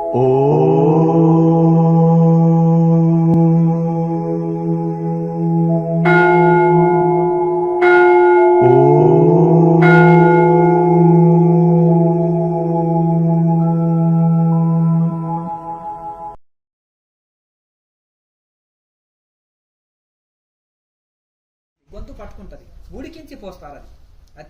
గొంతు పట్టుకుంటుంది, ఉడికించి పోస్తారు. అది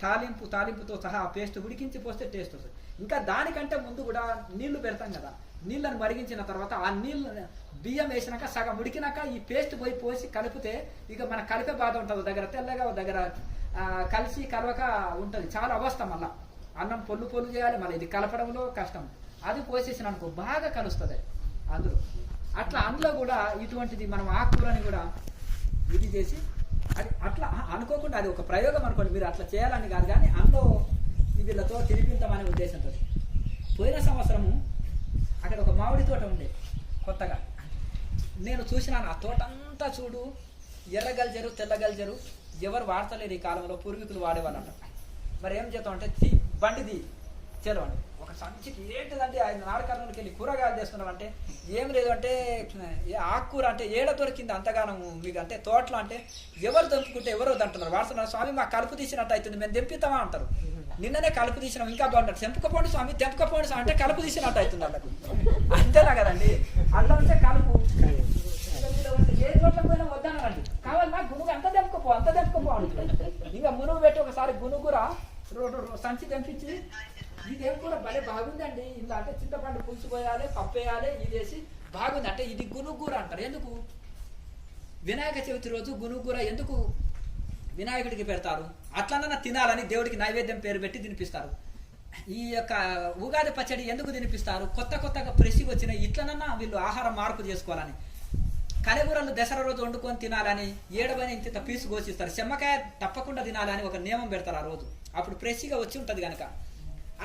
తాలింపుతో సహా ఆ పేస్ట్ ఉడికించి పోస్తే టేస్ట్ వస్తుంది. ఇంకా దానికంటే ముందు కూడా నీళ్లు పెడతాం కదా, నీళ్ళని మరిగించిన తర్వాత ఆ నీళ్ళు బియ్యం వేసినాక సగం ఉడికినాక ఈ పేస్ట్ పోసి కలిపితే ఇక మన కలిపే బాధ ఉంటుంది. దగ్గర తెల్లగా దగ్గర కలిసి కలవక ఉంటుంది, చాలా అవస్థ. మళ్ళీ అన్నం పొల్లు చేయాలి, మళ్ళీ ఇది కలపడంలో కష్టం. అది పోసేసిన అనుకో బాగా కలుస్తుంది అందులో. అట్లా అందులో కూడా ఇటువంటిది మనం ఆకుకూరని కూడా ఇది చేసి అది అట్లా అనుకోకుండా అది ఒక ప్రయోగం అనుకోండి, మీరు అట్లా చేయాలని కాదు, కానీ అందులో వీళ్ళతో తినిపిద్దామనే ఉద్దేశంతో. పోయిన సంవత్సరము అక్కడ ఒక మామిడి తోట ఉండే కొత్తగా, నేను చూసినాను. ఆ తోట అంతా చూడు ఎర్రగల్జరు తెల్లగల్జరు ఎవరు వాడతలేరు ఈ కాలంలో, పూర్వీకులు వాడేవాళ్ళంట. మరి ఏం చేద్దాం అంటే బండిది చేరవండి ఒక సంచికి ఏంటిదంటే 5 కర్నూలుకి వెళ్ళి కూరగాయలు చేస్తున్నాం అంటే ఏం లేదు అంటే ఆకుకూర అంటే ఏడ దొరికింది అంతగానం మీకు అంటే తోటలో అంటే ఎవరు తెంపుకుంటే ఎవరో అంటున్నారు. వాడుతున్నారు స్వామి మాకు కలుపు తీసినట్టు అవుతుంది, మేము తెంపిస్తామా అంటారు. నిన్ననే కలుపు తీసినాం ఇంకా బాగుంటారు, తెంపుకపోండి స్వామి అంటే కలుపు తీసినట్టు అవుతుంది వాళ్ళకు. అంతేనా కదండి, అట్లా ఉంటే కలుపు ఏ చోట్లకు పోయినా వద్దన్నారండి. కావాలన్నా గునుగు అంత తెంపుకోపో అంటున్నారు. ఇంకా మునుగు పెట్టి ఒకసారి గునుగుర సంచి తెంపించి ఇదేం కూడా భలే బాగుందండి, ఇలా అంటే చింతపండు పులుసు పోయాలి, పప్పు వేయాలి, ఇది వేసి బాగుంది అంటే ఇది గునుగూర అంటారు. ఎందుకు వినాయక చవితి రోజు గునుగూర ఎందుకు వినాయకుడికి పెడతారు? అట్లనన్నా తినాలని దేవుడికి నైవేద్యం పేరు పెట్టి తినిపిస్తారు. ఈ యొక్క ఉగాది పచ్చడి ఎందుకు తినిపిస్తారు? కొత్తగా ప్రెసిగా వచ్చిన ఇట్లనన్నా వీళ్ళు ఆహారం మార్పు చేసుకోవాలని. కలగూరలు దసరా రోజు వండుకొని తినాలని, ఏడవని ఇంత పీసు కోసిస్తారు. చెమ్మకాయ తప్పకుండా తినాలని ఒక నియమం పెడతారు ఆ రోజు, అప్పుడు ప్రెసిగా వచ్చి ఉంటుంది కనుక.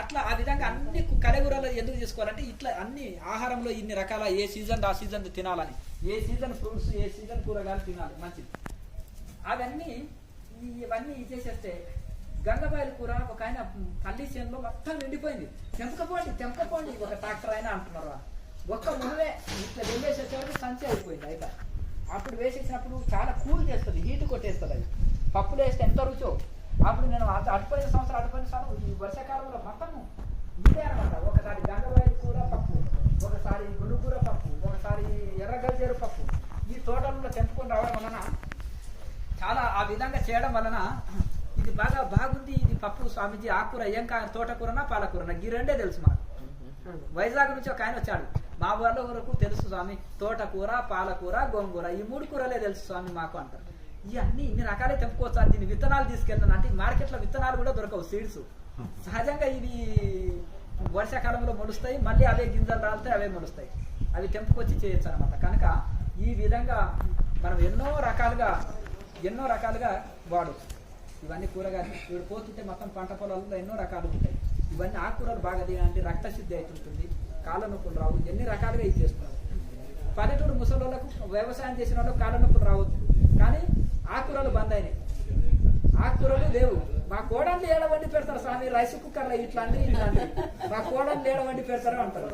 అట్లా ఆ విధంగా అన్ని కలగూరలు ఎందుకు చేసుకోవాలంటే ఇట్లా అన్ని ఆహారంలో ఇన్ని రకాల ఏ సీజన్ ఆ సీజన్ తినాలని, ఏ సీజన్ ఫ్రూట్స్ ఏ సీజన్ కూరగాయలు తినాలి మంచిది. ఇవన్నీ చేసేస్తే గంగబాయిల కూర ఒక ఆయన పల్లి చేనులో మొత్తం నిండిపోయింది. తెంపకపోండి ఒక ట్రాక్టర్ అయినా అంటున్నారు. ఒక్క మునవే ఇట్లా వెళ్ళేసేసరికి సంచి అయిపోయింది. అయితే అప్పుడు వేసేసినప్పుడు చాలా కూల్ చేస్తుంది, హీట్ కొట్టేస్తుంది. అది పప్పులు వేస్తే ఎంత రుచో. అప్పుడు నేను అటుపోయిన సంవత్సరం ఈ వర్షాకాలంలో మొత్తము ఇదే అనమాట. ఒకసారి గంగబాయిల కూర పప్పు, ఒకసారి గునుగూర పప్పు, ఒకసారి ఎర్రగల్జేరు పప్పు. ఈ తోటలలో తెంపుకొని రావడం వలన చాలా ఆ విధంగా చేయడం వలన ఇది బాగుంది. ఇది పప్పు స్వామీజీ ఆకుకూర ఏం తోటకూరనా పాలకూరనా ఈ రెండే తెలుసు మాకు. వైజాగ్ నుంచి ఒక ఆయన వచ్చాడు, మా వాళ్ళ వరకు తెలుసు స్వామి తోటకూర పాలకూర గోంగూర ఈ 3 కూరలే తెలుసు స్వామి మాకు అంటారు. ఇవన్నీ ఇన్ని రకాలే తెంపుకోవచ్చు. దీన్ని విత్తనాలు తీసుకెళ్తాను అంటే మార్కెట్లో విత్తనాలు కూడా దొరకవు, సీడ్స్. సహజంగా ఇవి వర్షాకాలంలో మొలుస్తాయి, మళ్ళీ అవే గింజలు రాలుతాయి, అవే మొలుస్తాయి. అవి తెంపుకొచ్చి చేయొచ్చు అనమాట. కనుక ఈ విధంగా మనం ఎన్నో రకాలుగా వాడచ్చు. ఇవన్నీ కూరగాయలు ఇప్పుడు పోతుంటే మొత్తం పంట పొలాల్లో ఎన్నో రకాలు ఉంటాయి. ఇవన్నీ ఆకుకూరలు బాగా తినాలంటే రక్తశుద్ధి అవుతుంటుంది, కాళ్ళ నొప్పులు రావు, ఎన్ని రకాలుగా ఇది చేస్తున్నారు. పల్లెటూరు ముసలోళ్ళకు వ్యవసాయం చేసిన వాళ్ళకు కాళ్ళ నొప్పులు రావద్దు, కానీ ఆకుకూరలు బంద్ అయినాయి. ఆకుకూరలు లేవు. మా కోడళ్ళు ఏడ వండి పెడతారు స్వామి, రైస్ కుక్కర్లో ఇట్లాంటి మా కోడళ్ళు ఏడ వండి పెడతారు అంటారు.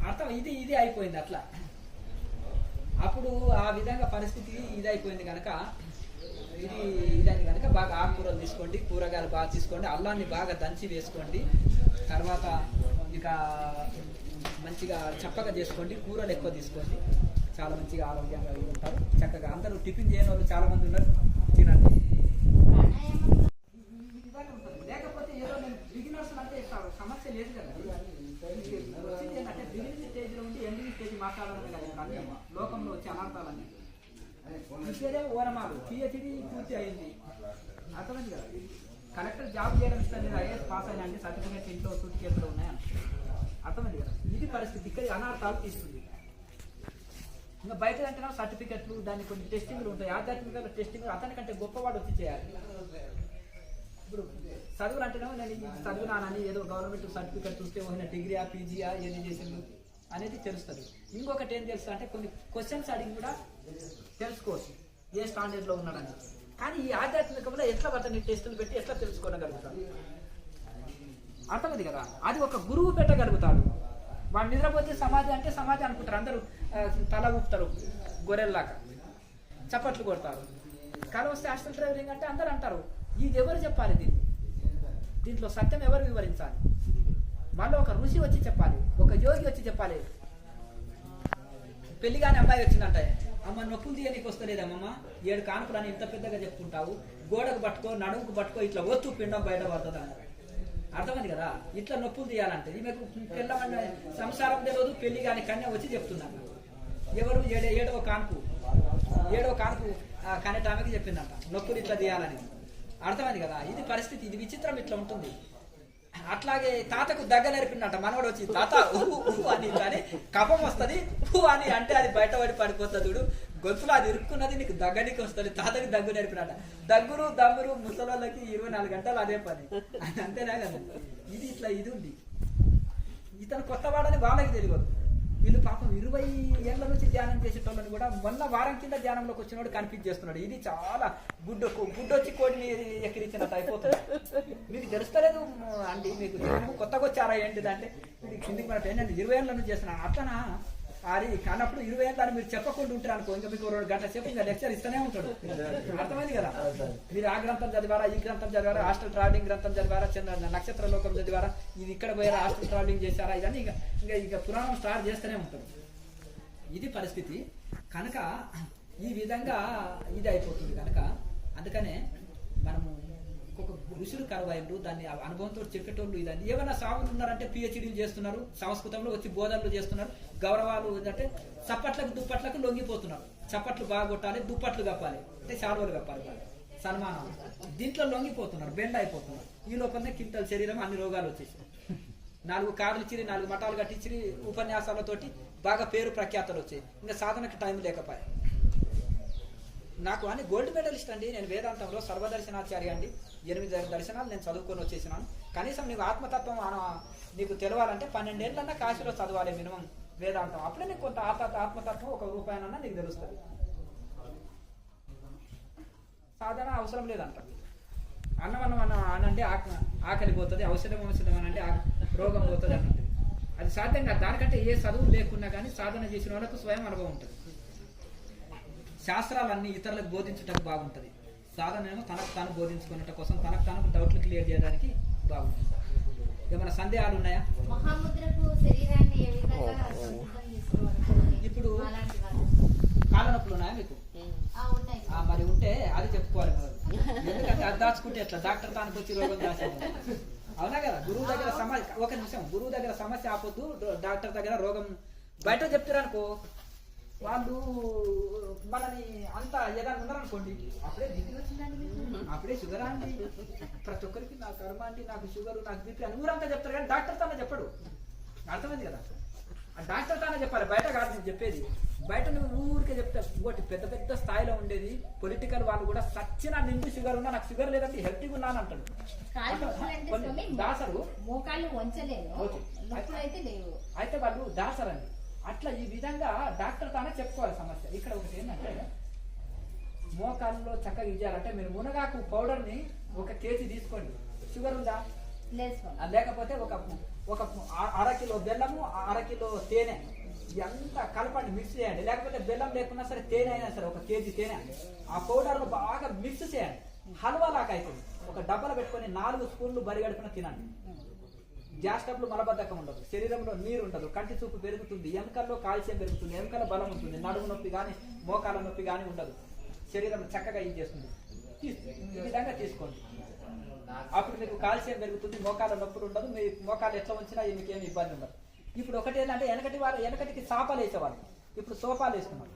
అర్థం ఇది అయిపోయింది. అట్లా అప్పుడు ఆ విధంగా పరిస్థితి ఇది అయిపోయింది కనుక ఇదని కనుక బాగా ఆకుకూరలు తీసుకోండి, కూరగాయలు బాగా తీసుకోండి, అల్లాన్ని బాగా దంచి వేసుకోండి. తర్వాత ఇక మంచిగా చప్పగా చేసుకోండి, కూరలు ఎక్కువ తీసుకోండి, చాలా మంచిగా ఆరోగ్యంగా ఉంటారు. చక్కగా అందరూ టిఫిన్ చేయని వాళ్ళు చాలా మంది ఉన్నారు, తినండి. లేకపోతే ఏదో నేను బిగినర్స్ అంటే సమస్య లేదు కదా. అంటే బిగినింగ్ స్టేజ్లో ఉండి ఎండింగ్ స్టేజ్ మాట్లాడాలని కదా లోకంలో వచ్చే అనర్థాలన్నీ. ఇదే ఓనమాలు పిహెచ్డి పూర్తి అయింది, అర్థమైంది కదా. కలెక్టర్ జాబ్ చేయడం ఇష్టం లేదు, ఐఏఎస్ పాస్ అయినా అండి, సర్టిఫికేట్ ఇంట్లో సూట్ కేసులో ఉన్నాయని అర్థమైంది కదా. ఇది పరిస్థితి. ఇక్కడ అనర్థాలు తీసుకుంది. ఇంకా బయట అంటే సర్టిఫికెట్లు దాన్ని కొన్ని టెస్టింగ్లు ఉంటాయి, ఆధ్యాత్మిక టెస్టింగ్. అతనికంటే గొప్పవాడు వచ్చి చేయాలి. ఇప్పుడు చదువులు అంటేనేమో నేను చదువునానని ఏదో గవర్నమెంట్ సర్టిఫికెట్ చూస్తే పోయిన డిగ్రీయా పీజీయా ఏది చేసిండు అనేది తెలుస్తుంది. ఇంకొకటి ఏం తెలుస్తుంది అంటే కొన్ని క్వశ్చన్స్ అడిగి కూడా తెలుసుకోవచ్చు ఏ స్టాండర్డ్లో ఉన్నాడని. కానీ ఈ ఆధ్యాత్మికంలో ఎట్లా పడతాను టెస్టులు పెట్టి ఎట్లా తెలుసుకోగలుగుతాను. అర్థమైంది కదా. అది ఒక గురువు పెట్టగలుగుతాడు. వాడు నిద్రపోతే సమాధి అంటే సమాధి అనుకుంటారు అందరూ, తల ఊపుతారు గొర్రెల్లాగా, చప్పట్లు కొడతారు. కళ వస్తే హాస్టల్ డ్రైవింగ్ అంటే అందరూ అంటారు. ఇది ఎవరు చెప్పాలి? దీంట్లో సత్యం ఎవరు వివరించాలి? మళ్ళీ ఒక ఋషి వచ్చి చెప్పాలి, ఒక యోగి వచ్చి చెప్పాలి. పెళ్లిగానే అమ్మాయి వచ్చిందంటే, అమ్మ నొప్పులు తీయనీకి వస్తలేదమ్మమ్మ, 7 కానుకలు అని ఇంత పెద్దగా చెప్పుకుంటావు, గోడకు పట్టుకో, నడుముకు పట్టుకో, ఇట్లా ఒత్తు పిండం బయట పడుతుంది అన్నారు. అర్థమైంది కదా. ఇట్లా నొప్పులు తీయాలంటే ఈమెకు పిల్లమన్న సంసారం తెలియదు, పెళ్లి కాని కన్య వచ్చి చెప్తున్నాను. ఎవరు? ఏడవ కానుపు కనటామెకి చెప్పిందంట నొప్పులు ఇట్లా తీయాలని. అర్థమైంది కదా. ఇది పరిస్థితి, ఇది విచిత్రం, ఇట్లా ఉంటుంది. అట్లాగే తాతకు దగ్గ నేర్పిందంట. మనవాడు వచ్చి తాత అని కానీ కఫం వస్తుంది అని అంటే అది బయటపడి పడిపోతుంది. గొంతులో అది ఇరుక్కున్నది, నీకు దగ్గరికి వస్తుంది. తాతకి దగ్గు నేర్పినట. దగ్గురు దమ్మురు ముసలోళ్ళకి 24 గంటలు అదే పని, అంతేనా కదా. ఇది ఇట్లా ఇది ఉంది. ఇతను కొత్తవాడని వాళ్ళకి తెలియదు. వీళ్ళు పాపం 20 ఏళ్ల నుంచి ధ్యానం చేసేటోళ్ళని కూడా మొన్న వారం కింద ధ్యానంలోకి వచ్చినోడు కనిపించేస్తున్నాడు. ఇది చాలా గుడ్డొచ్చి కోడిని ఎక్కిరించినట్టు అయిపోతుంది. మీకు తెలుస్తలేదు అండి, మీకు కొత్తగా వచ్చారా ఏంటిదంటే ఇది కిందికి మన ఏంటంటే 20 ఏళ్ళ నుంచి చేస్తున్నాను. అట్లనా అది కానప్పుడు 20 ఏళ్ళని మీరు చెప్పకుండా ఉంటారు అనుకో, ఇంకా మీకు 2 గంటల సేపు ఇంకా లెక్చర్ ఇస్తూనే ఉంటాడు. అర్థమైంది కదా. మీరు ఆ గ్రంథం చదివారా, ఈ గ్రంథం చదివారా, హాస్టల్ ట్రావెలింగ్ గ్రంథం చదివారా, నక్షత్ర లోకం చదివారా, ఇది ఇక్కడ పోయారా, హాస్టల్ ట్రావెలింగ్ చేశారా, ఇదని ఇక పురాణం స్టార్ట్ చేస్తూనే ఉంటాడు. ఇది పరిస్థితి కనుక ఈ విధంగా ఇది అయిపోతుంది కనుక. అందుకనే మనము ఒక ఋషులు కరువైండు, దాన్ని అనుభవంతో చెప్పేటోళ్ళు. ఇదని ఏమైనా సాగులు ఉన్నారంటే పిహెచ్డీలు చేస్తున్నారు, సంస్కృతంలో వచ్చి బోధనలు చేస్తున్నారు, గౌరవాలు ఏంటంటే చప్పట్లకు దుప్పట్లకు లొంగిపోతున్నారు. చప్పట్లు బాగా కొట్టాలి, దుప్పట్లు కప్పాలి అంటే శాలువలు కప్పాలి, సన్మానం. దీంట్లో లొంగిపోతున్నారు, బెండ్ అయిపోతున్నారు. ఈ లోపలనే కింటల్ శరీరం అన్ని రోగాలు వచ్చేసాయి. 4 కార్లు ఇచ్చిరి, 4 మఠాలు కట్టించిరి, ఉపన్యాసాలతోటి బాగా పేరు ప్రఖ్యాతలు వచ్చాయి. ఇంకా సాధనకి టైం లేకపోయా. నాకు అని గోల్డ్ మెడలిస్ట్ అండి నేను, వేదాంతంలో సర్వదర్శనాచార్య అండి, 8 దర్శనాలు నేను చదువుకొని వచ్చేసినాను. కనీసం నీకు ఆత్మతత్వం నీకు తెలవాలంటే 12 ఏళ్ళన్నా కాశీలో చదవాలి మినిమం వేదాంతం. అప్పుడే నీకు కొంత ఆత్మతత్వం 1 రూపాయనన్నా నీకు తెలుస్తుంది. సాధన అవసరం లేదంట. అన్నం అనండి ఆకలి పోతుంది, ఔషధం అనండి రోగం పోతుంది అన్నట్టు. అది సాధ్యం కాదు. దానికంటే ఏ చదువు లేకున్నా కానీ సాధన చేసిన వాళ్ళకు స్వయం అనుభవం ఉంటుంది. శాస్త్రాలన్నీ ఇతరులకు బోధించడానికి బాగుంటుంది. సాధన ఏమో తనకు తాను బోధించుకున్నట్టు కోసం, తనకు తాను డౌట్లు క్లియర్ చేయడానికి బాగుంటుంది. ఏమైనా సందేహాలు ఉన్నాయా? ఇప్పుడు కాళ్ళ నొప్పులు ఉన్నాయా మీకు? మరి ఉంటే అది చెప్పుకోవాలి. ఎందుకంటే అది దాచుకుంటే ఎట్లా? డాక్టర్ తానికి వచ్చి రోగం దాచేది. అవునా కదా. గురువు దగ్గర సమస్య, ఒక నిమిషం, గురువు దగ్గర సమస్య ఆపొద్దు, డాక్టర్ దగ్గర రోగం బయట చెప్తారనుకో, వాళ్ళు మనని అంత ఏదైనా ఉన్నారనుకోండి, అప్పుడే బీపీ వచ్చిందండి, అప్పుడే షుగర్ అండి, ప్రతి ఒక్కరికి నాకు కర్మ అండి, నాకు షుగర్, నాకు బీపీ అని ఊరంతా చెప్తారు. కానీ డాక్టర్ తానే చెప్పడు. అర్థమైంది కదా. ఆ డాక్టర్ తానే చెప్పాలి, బయట కాదు నేను చెప్పేది. బయట నువ్వు ఊరికే చెప్తారు. ఇంకోటి పెద్ద స్థాయిలో ఉండేది పొలిటికల్ వాళ్ళు కూడా సచ్చిన నిండు షుగర్ ఉన్నా, నాకు షుగర్ లేదంటే హెల్తీగా ఉన్నాను అంటాడు. దాసరు అయితే వాళ్ళు దాసరు అండి. అట్లా ఈ విధంగా డాక్టర్ తానే చెప్పుకోవాలి సమస్య. ఇక్కడ ఒకటి ఏంటంటే, మోకాళ్ళలో చక్కగా ఇచ్చారంటే మీరు మునగాకు పౌడర్ని 1 కేజీ తీసుకోండి. షుగర్ ఉందా? లేకపోతే ఒక 1/2 కిలో బెల్లము, 1/2 కిలో తేనె, ఎంత కలపండి, మిక్స్ చేయండి. లేకపోతే బెల్లం లేకున్నా సరే తేనె అయినా సరే 1 కేజీ తేనె ఆ పౌడర్లో బాగా మిక్స్ చేయండి. హల్వా లాగా అవుతుంది. ఒక డబ్బాలో పెట్టుకొని 4 స్పూన్లు బరిగడుపున తినండి. గ్యాస్ ట్రబుల్, మలబద్ధకం ఉండదు, శరీరంలో నీరు ఉండదు, కంటి చూపు పెరుగుతుంది, ఎముకల్లో కాల్షియం పెరుగుతుంది, ఎముకల బలం ఉంటుంది, నడుము నొప్పి కానీ మోకాల నొప్పి కానీ ఉండదు, శరీరం చక్కగా ఇది చేస్తుంది. ఈ విధంగా తీసుకోండి. అప్పుడు మీకు కాల్షియం పెరుగుతుంది, మోకాల నొప్పులు ఉండదు, మీ మోకాలు ఎట్లా ఉంచినా మీకు ఏమి ఇబ్బంది ఉండదు. ఇప్పుడు ఒకటి ఏంటంటే, వెనకటికి సాపాలు వేసేవాళ్ళు, ఇప్పుడు సోఫాలు వేస్తున్నారు.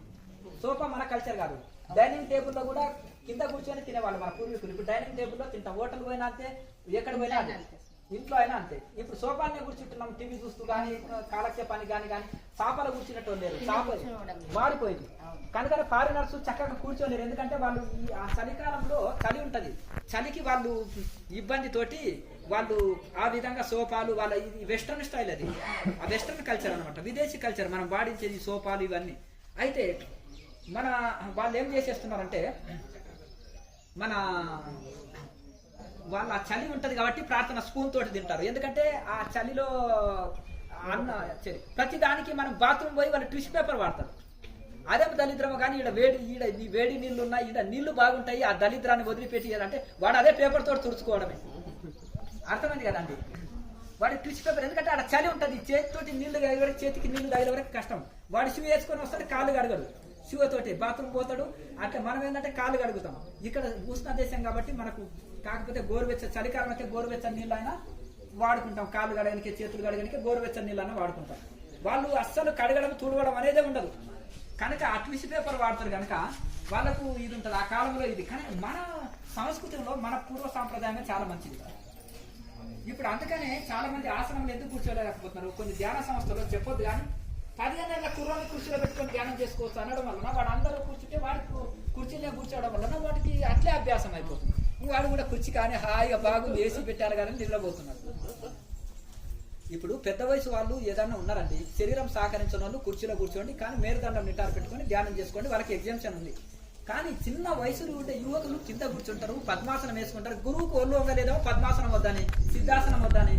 సోఫా మన కల్చర్ కాదు. డైనింగ్ టేబుల్లో కూడా కింద కూర్చొని తినేవాళ్ళు మన పూర్వీకులు. ఇప్పుడు డైనింగ్ టేబుల్లో తింటాం. హోటల్ పోయినా అంతే, ఎక్కడ పోయినా అంతే, ఇంట్లో అయినా అంతే. ఇప్పుడు సోఫాలనే కూర్చుంటున్నాం, టీవీ చూస్తూ కానీ కాలక్షేపానికి కానీ సాపాలు కూర్చున్నట్టు లేరు. సాప వాడిపోయింది కనుక ఫారినర్స్ చక్కగా కూర్చోలేరు. ఎందుకంటే వాళ్ళు ఆ చలికాలంలో చలి ఉంటది, చలికి వాళ్ళు ఇబ్బందితోటి వాళ్ళు ఆ విధంగా సోఫాలు, వాళ్ళ ఇది వెస్ట్రన్ స్టైల్, అది ఆ వెస్ట్రన్ కల్చర్ అనమాట, విదేశీ కల్చర్ మనం వాడించేది సోఫాలు ఇవన్నీ. అయితే వాళ్ళు ఏం చేసేస్తున్నారంటే, మన వాళ్ళు ఆ చలి ఉంటది కాబట్టి ప్రార్థన స్పూన్ తోటి తింటారు. ఎందుకంటే ఆ చలిలో అన్న ప్రతి దానికి మనం బాత్రూమ్ పోయి వాళ్ళు టిష్యూ పేపర్ వాడతారు. అదే దళిద్రము కానీ ఈ వేడి నీళ్లు ఉన్నాయి, ఈడ నీళ్లు బాగుంటాయి, ఆ దళిద్రాన్ని వదిలిపెట్టియాలంటే వాడు అదే పేపర్ తోటి తుడుచుకోవడమే. అర్థమైంది కదండి. వాడి టిష్యూ పేపర్, ఎందుకంటే ఆడ చలి ఉంటుంది, చేతితోటి నీళ్లు తగిలి చేతికి నీళ్లు తగిలే వరకు కష్టం. వాడు షూ వేసుకొని వస్తాడు, కాళ్ళు కడగడు, షూ తోటి బాత్రూమ్ పోతాడు. అట్లా మనం ఏంటంటే కాళ్ళు కడుగుతాం. ఇక్కడ ఉష్ణ దేశం కాబట్టి మనకు కాకపోతే గోరువెచ్చ చలికాలం అయితే గోరువెచ్చని నీళ్ళు అయినా వాడుకుంటాం, కాళ్ళు కడగడానికి చేతులు కడగడానికి గోరువెచ్చని నీళ్ళు అయినా వాడుకుంటాం. వాళ్ళు అస్సలు కడగడం తుడవడం అనేదే ఉండదు కనుక ఆ టిష్యూ పేపర్ వాడతారు కనుక వాళ్ళకు ఇది ఉంటుంది ఆ కాలంలో ఇది. కానీ మన సంస్కృతిలో మన పూర్వ సాంప్రదాయమే చాలా మంచిది. ఇప్పుడు అందుకనే చాలా మంది ఆసనంలో ఎందుకు కూర్చోలేకపోతున్నారు. కొన్ని ధ్యాన సంస్థలు చెప్పొద్దు కానీ 15 ఏళ్ళ కుర్రాన్ని కుర్చీలో పెట్టుకొని ధ్యానం చేసుకోవచ్చు అనడం వలన వాడు అందరూ కూర్చుంటే వాడికి కుర్చీలో కూర్చోవడం వలన వాటికి అట్లే అభ్యాసం అయిపోతుంది. వాడు కూడా కుర్చీ కానీ హాయిగా బాగుంది వేసి పెట్టారు కానీ నిద్రపోతున్నాడు. ఇప్పుడు పెద్ద వయసు వాళ్ళు ఏదన్నా ఉన్నారండి, శరీరం సహకరించిన వాళ్ళు కుర్చీలో కూర్చోండి, కానీ మేరుదండం నిటారు పెట్టుకొని ధ్యానం చేసుకోండి, వాళ్ళకి ఎగ్జామ్షన్ ఉంది. కానీ చిన్న వయసులో ఉండే యువకులు కింద కూర్చుంటారు, పద్మాసనం వేసుకుంటారు. గురువుకు ఒళ్ళు వంగలేదేమో పద్మాసనం వద్దని, సిద్ధాసనం వద్దని,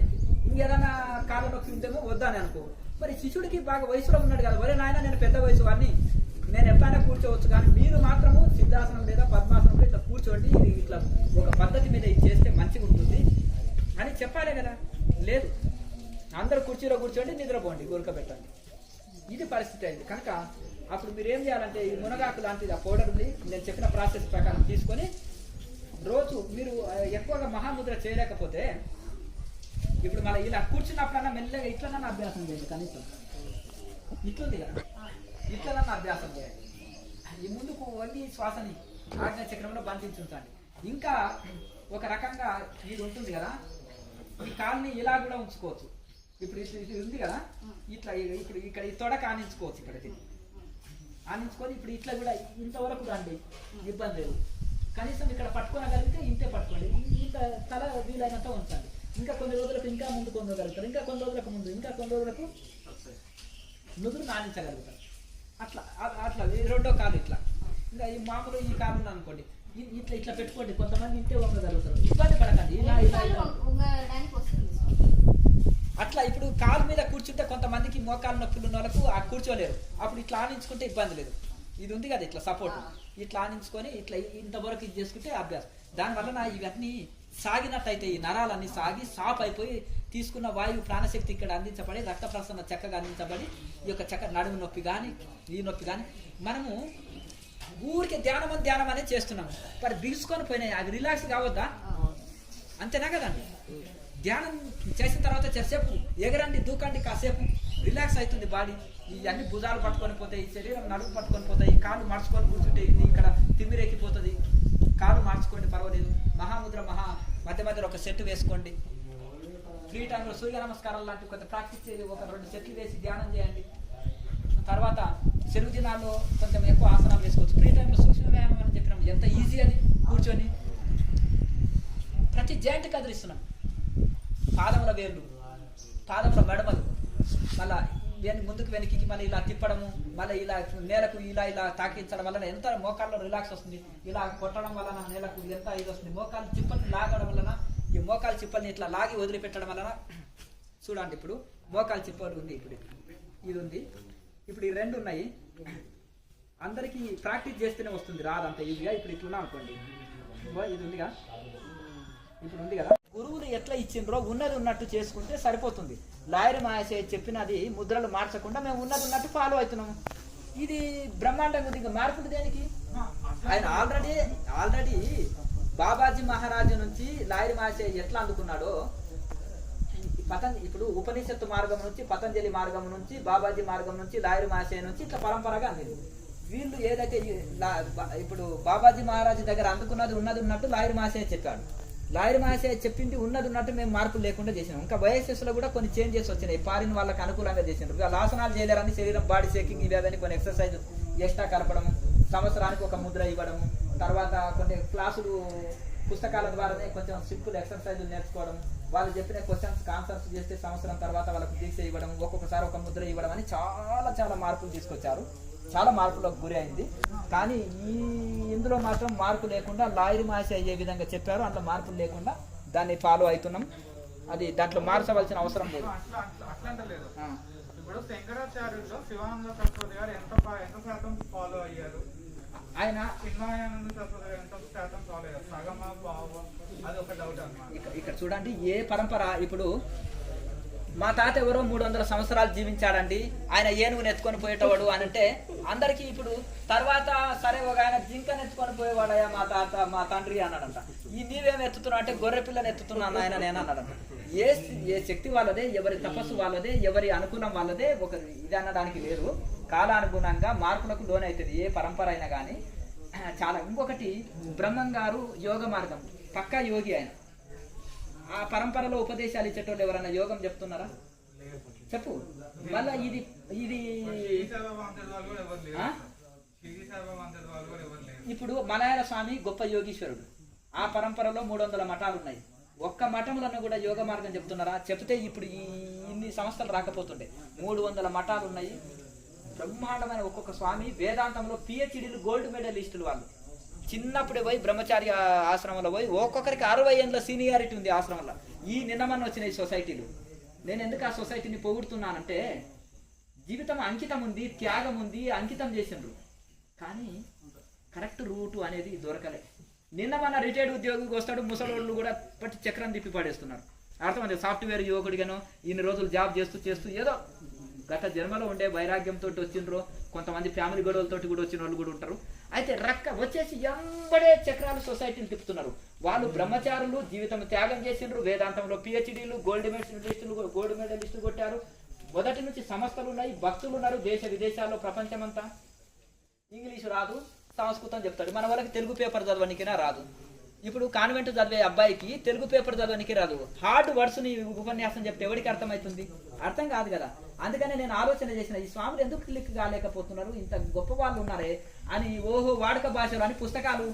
ఇంకేదన్నా కాళ్ళ నొప్పి ఉంటేమో వద్దని అనుకో. మరి శిష్యుడికి బాగా వయసులో ఉన్నాడు కదా, ఒరే నాయన నేను పెద్ద వయసు వాడిని, నేను ఎప్పుడైనా కూర్చోవచ్చు, కానీ మీరు మాత్రము సిద్ధాసనం లేదా పద్మాసనంలో ఇట్లా కూర్చోండి, ఇది ఇట్లా ఒక పద్ధతి మీద ఇది చేస్తే మంచిగా ఉంటుంది అని చెప్పాలే కదా. లేదు, అందరూ కుర్చీలో కూర్చోండి, నిద్రపోండి, గురకబెట్టండి, ఇది పరిస్థితి అయింది. కనుక అప్పుడు మీరు ఏం చేయాలంటే ఈ మునగాకు లాంటిది ఆ పౌడర్ ఉంది, నేను చెప్పిన ప్రాసెస్ ప్రకారం తీసుకొని రోజు మీరు ఎక్కువగా మహాముద్ర చేయలేకపోతే ఇప్పుడు మళ్ళీ ఇలా కూర్చున్నప్పుడన్నా మెల్లగా ఇట్లనన్నా అభ్యాసం చేయండి. కనీసం ఇట్లుంది కదా, ఇట్లనన్నా అభ్యాసం చేయండి. ఈ ముందుకు వంగి శ్వాసని ఆజ్ఞా చక్రంలో బంధించుంచండి. ఇంకా ఒక రకంగా ఇది ఉంటుంది కదా, ఈ కాల్ని ఇలా కూడా ఉంచుకోవచ్చు. ఇప్పుడు ఇది ఉంది కదా, ఇట్లా ఇప్పుడు ఇక్కడ ఈ తొడ ఆనించుకోవచ్చు, ఇక్కడ ఆనించుకొని ఇప్పుడు ఇట్లా కూడా ఇంతవరకు రండి, ఇబ్బంది లేదు. కనీసం ఇక్కడ పట్టుకోగలిగితే ఇంతే పట్టుకోండి, ఇంత తల వీలైనంత ఉంచండి. ఇంకా కొన్ని రోజులకు ఇంకా ముందు పొందగలుగుతారు, ఇంకా కొన్ని రోజులకు ముందు, ఇంకా కొన్ని రోజులకు నుదురు నానించగలుగుతారు. అట్లా అట్లా రెండో కాలు ఇట్లా, ఇంకా ఈ మామూలు ఈ కాలు అనుకోండి, ఇట్లా ఇట్లా పెట్టుకోండి. కొంతమంది ఇంతే వంగగలుగుతారు, ఇబ్బంది పడకండి. ఇలా ఇలా ఇలా అట్లా ఇప్పుడు కాలు మీద కూర్చుంటే కొంతమందికి మోకాలు నొప్పులు ఉన్న వాళ్ళకు ఆ కూర్చోలేరు, అప్పుడు ఇట్లా ఆనించుకుంటే ఇబ్బంది లేదు. ఇది ఉంది కదా ఇట్లా సపోర్ట్, ఇట్లా ఆనించుకొని ఇట్లా ఇంతవరకు ఇది చేసుకుంటే అభ్యాసం. దానివల్ల ఇవన్నీ సాగినట్టయితే ఈ నరాలన్నీ సాగి సాప్ అయిపోయి తీసుకున్న వాయువు ప్రాణశక్తి ఇక్కడ అందించబడి రక్త ప్రసరణ చక్కగా అందించబడి ఈ యొక్క చక్క నడుము నొప్పి కానీ ఈ నొప్పి కానీ మనము ఊరికే ధ్యానం అనేది చేస్తున్నాము. మరి బిగుసుకొని పోయినాయి, అవి రిలాక్స్ కావద్దా? అంతేనా కదండి. ధ్యానం చేసిన తర్వాత చేసేపు ఎగరండి, దూకండి, కాసేపు రిలాక్స్ అవుతుంది బాడీ. ఇవన్నీ భుజాలు పట్టుకొని పోతాయి, శరీరం నడుము పట్టుకొని పోతాయి, కాళ్ళు మార్చుకొని కూర్చుంటే ఇక్కడ తిమ్మిరెక్కిపోతుంది. కాళ్ళు మార్చుకోండి, పర్వాలేదు. మహాముద్ర మధ్య మధ్యలో ఒక సెట్ వేసుకోండి. ఫ్రీ టైంలో సూర్య నమస్కారం లాంటి కొంత ప్రాక్టీస్ చేసి ఒక 2 సెట్లు వేసి ధ్యానం చేయండి. తర్వాత సెలవు దినాల్లో కొంచెం ఎక్కువ ఆసనాలు వేసుకోవచ్చు. ఫ్రీ టైంలో సూక్ష్మ వ్యాయామం అని చెప్పినాం, ఎంత ఈజీ అని కూర్చొని ప్రతి జాయింట్ కదిలిస్తున్నాం. పాదముల వేళ్ళు, పాదముల మెడమలు, మళ్ళా ముందుకు వెనక్కి మళ్ళీ ఇలా తిప్పడము, మళ్ళీ ఇలా నేలకు ఇలా తాకించడం వలన ఎంత మోకాల్లో రిలాక్స్ వస్తుంది. ఇలా కొట్టడం వలన నేలకు ఎంత ఇది వస్తుంది. మోకాలు చిప్పల్ని లాగడం వలన, ఈ మోకాలు చిప్పల్ని ఇట్లా లాగి వదిలిపెట్టడం వలన చూడండి. ఇప్పుడు మోకాలు చిప్పలు ఉంది, ఇప్పుడు ఇది ఉంది, ఇప్పుడు ఈ 2 ఉన్నాయి. అందరికీ ప్రాక్టీస్ చేస్తేనే వస్తుంది, రాదంత ఈజీగా. ఇప్పుడు ఇట్లున్నా అనుకోండి, ఇది ఉందిగా, ఇప్పుడు ఉంది కదా. గురువులు ఎట్లా ఇచ్చిండ్రో ఉన్నది ఉన్నట్టు చేసుకుంటే సరిపోతుంది. లాయర్ మహేష్ చెప్పినది ముద్రలు మార్చకుండా మేము ఉన్నది ఉన్నట్టు ఫాలో అవుతున్నాము. ఇది బ్రహ్మాండంగా ఉంది. ఇంకా మార్పులు దేనికి? ఆయన ఆల్రెడీ బాబాజీ మహారాజు నుంచి లాయర్ మహేష్ ఎట్లా అందుకున్నాడో, ఇప్పుడు ఉపనిషత్తు మార్గం నుంచి, పతంజలి మార్గం నుంచి, బాబాజీ మార్గం నుంచి, లాయర్ మహేష్ నుంచి ఇట్లా పరంపరగా అందింది. వీళ్ళు ఏదైతే ఇప్పుడు బాబాజీ మహారాజు దగ్గర అందుకున్నది ఉన్నది ఉన్నట్టు లాయర్ మహేష్ చెప్పాడు. లాయర్ మహేష్ చెప్పింది ఉన్నది ఉన్నట్టు మేము మార్పులు లేకుండా చేసినాం. ఇంకా వైఎస్ఎస్లో కూడా కొన్ని చేంజెస్ వచ్చినాయి, ఫారిన్ వాళ్ళకి అనుకూలంగా చేసినారు. వాళ్ళు ఆసనాలు చేయలేరని శరీరం బాడీ షేకింగ్ ఇవేదని కొన్ని ఎక్సర్సైజ్ ఎక్స్ట్రా కలపడం, సంవత్సరానికి ఒక ముద్ర ఇవ్వడం, తర్వాత కొన్ని క్లాసులు పుస్తకాల ద్వారానే కొంచెం సింపుల్ ఎక్సర్సైజులు నేర్చుకోవడం, వాళ్ళు చెప్పిన క్వశ్చన్స్ ఆన్సర్స్ చేస్తే సంవత్సరం తర్వాత వాళ్ళకు దీక్ష ఇవ్వడం, ఒక్కొక్కసారి ఒక ముద్ర ఇవ్వడం అని చాలా మార్పులు తీసుకొచ్చారు. చాలా మార్పులకు గురి అయింది. కానీ ఇందులో మాత్రం మార్పు లేకుండా లాయర్ మహేష్ అయ్యే విధంగా చెప్పారు. అంత మార్పులు లేకుండా దాన్ని ఫాలో అవుతున్నాం. అది దాంట్లో మార్చవలసిన అవసరం లేదు. ఇప్పుడు శంకరాచార్యుల్లో శివానంద సరస్వతి గారు ఎంత శాతం ఫాలో అయ్యారు, ఆయన చిన్మయానంద సరస్వతి గారు ఎంత శాతం ఫాలో అయ్యారు, సగమా భావం, అది ఒక డౌట్ అన్నమాట. ఇక్కడ చూడండి, ఏ పరంపర ఇప్పుడు మా తాత ఎవరో 300 సంవత్సరాలు జీవించాడండి, ఆయన ఏనుగుని ఎత్తుకొని పోయేటవాడు అని అంటే అందరికీ ఇప్పుడు తర్వాత సరే ఒక ఆయన జింకను ఎత్తుకొని పోయేవాడయా మా తాత మా తండ్రి అన్నాడంట. ఈ నీవేమి ఎత్తుతున్నావు అంటే గొర్రె పిల్లని ఎత్తుతున్నాను ఆయన నేను అన్నాడంట. ఏ శక్తి వాళ్ళదే, ఎవరి తపస్సు వాళ్ళదే, ఎవరి అనుకూలం వాళ్ళదే, ఒక ఇది అనడానికి లేదు. కాలానుగుణంగా మార్పులకు లోనవుతుంది ఏ పరంపర అయినా కానీ. చాలా ఇంకొకటి బ్రహ్మం గారు యోగ మార్గం పక్కా యోగి ఆయన. ఆ పరంపరలో ఉపదేశాలు ఇచ్చేటోళ్ళు ఎవరన్నా యోగం చెప్తున్నారా? చెప్పు. మళ్ళా ఇది ఇప్పుడు మలయాళ స్వామి గొప్ప యోగీశ్వరుడు. ఆ పరంపరలో 300 మఠాలు ఉన్నాయి. ఒక్క మఠములను కూడా యోగ మార్గం చెప్తున్నారా? చెప్తే ఇప్పుడు ఇన్ని సంస్థలు రాకపోతుండే. 300 మఠాలు ఉన్నాయి. బ్రహ్మాండమైన ఒక్కొక్క స్వామి వేదాంతంలో పిహెచ్డీలు గోల్డ్ మెడలిస్టులు వాళ్ళు. చిన్నప్పుడే పోయి బ్రహ్మచారి ఆశ్రమంలో పోయి ఒక్కొక్కరికి 60 ఏళ్ళ సీనియారిటీ ఉంది ఆశ్రమంలో. నిన్నమన్న వచ్చినాయి సొసైటీలు. నేను ఎందుకు ఆ సొసైటీని పొగుడుతున్నానంటే జీవితం అంకితం ఉంది, త్యాగం ఉంది, అంకితం చేసిండ్రు. కానీ కరెక్ట్ రూటు అనేది దొరకలే. నిన్నమన్న రిటైర్డ్ ఉద్యోగికి వస్తాడు, ముసలోళ్ళు కూడా పట్టి చక్రం తిప్పి పడేస్తున్నారు. అర్థమైంది. సాఫ్ట్వేర్ యువకుడిగాను ఇన్ని రోజులు జాబ్ చేస్తూ ఏదో గత జన్మలో ఉండే వైరాగ్యంతో వచ్చిండ్రు. కొంతమంది ఫ్యామిలీ గొడవలతోటి కూడా వచ్చిన వాళ్ళు కూడా ఉంటారు. అయితే వచ్చేసి ఎంబడే చక్రాలు సొసైటీని తిప్పుతున్నారు. వాళ్ళు బ్రహ్మచారులు, జీవితం త్యాగం చేసిండ్రు, వేదాంతంలో పిహెచ్డీలు, గోల్డ్ మెడలిస్టులు కొట్టారు. మొదటి నుంచి సంస్థలు ఉన్నాయి, భక్తులు ఉన్నారు. దేశ విదేశాల్లో ప్రపంచమంతా. ఇంగ్లీషు రాదు, సంస్కృతం చెప్తాడు. మన వాళ్ళకి తెలుగు పేపర్ చదవడానికైనా రాదు. ఇప్పుడు కాన్వెంట్ చదివే అబ్బాయికి తెలుగు పేపర్ చదవడానికి రాదు. హార్డ్ వర్డ్స్ని ఉపన్యాసం చెప్తే ఎవరికి అర్థమవుతుంది? అర్థం కాదు కదా. అందుకనే నేను ఆలోచన చేసిన, ఈ స్వాములు ఎందుకు క్లిక్ కాలేకపోతున్నారు, ఇంత గొప్ప వాళ్ళు ఉన్నారే అని. ఓహో వాడుక భాషలు అని పుస్తకాలు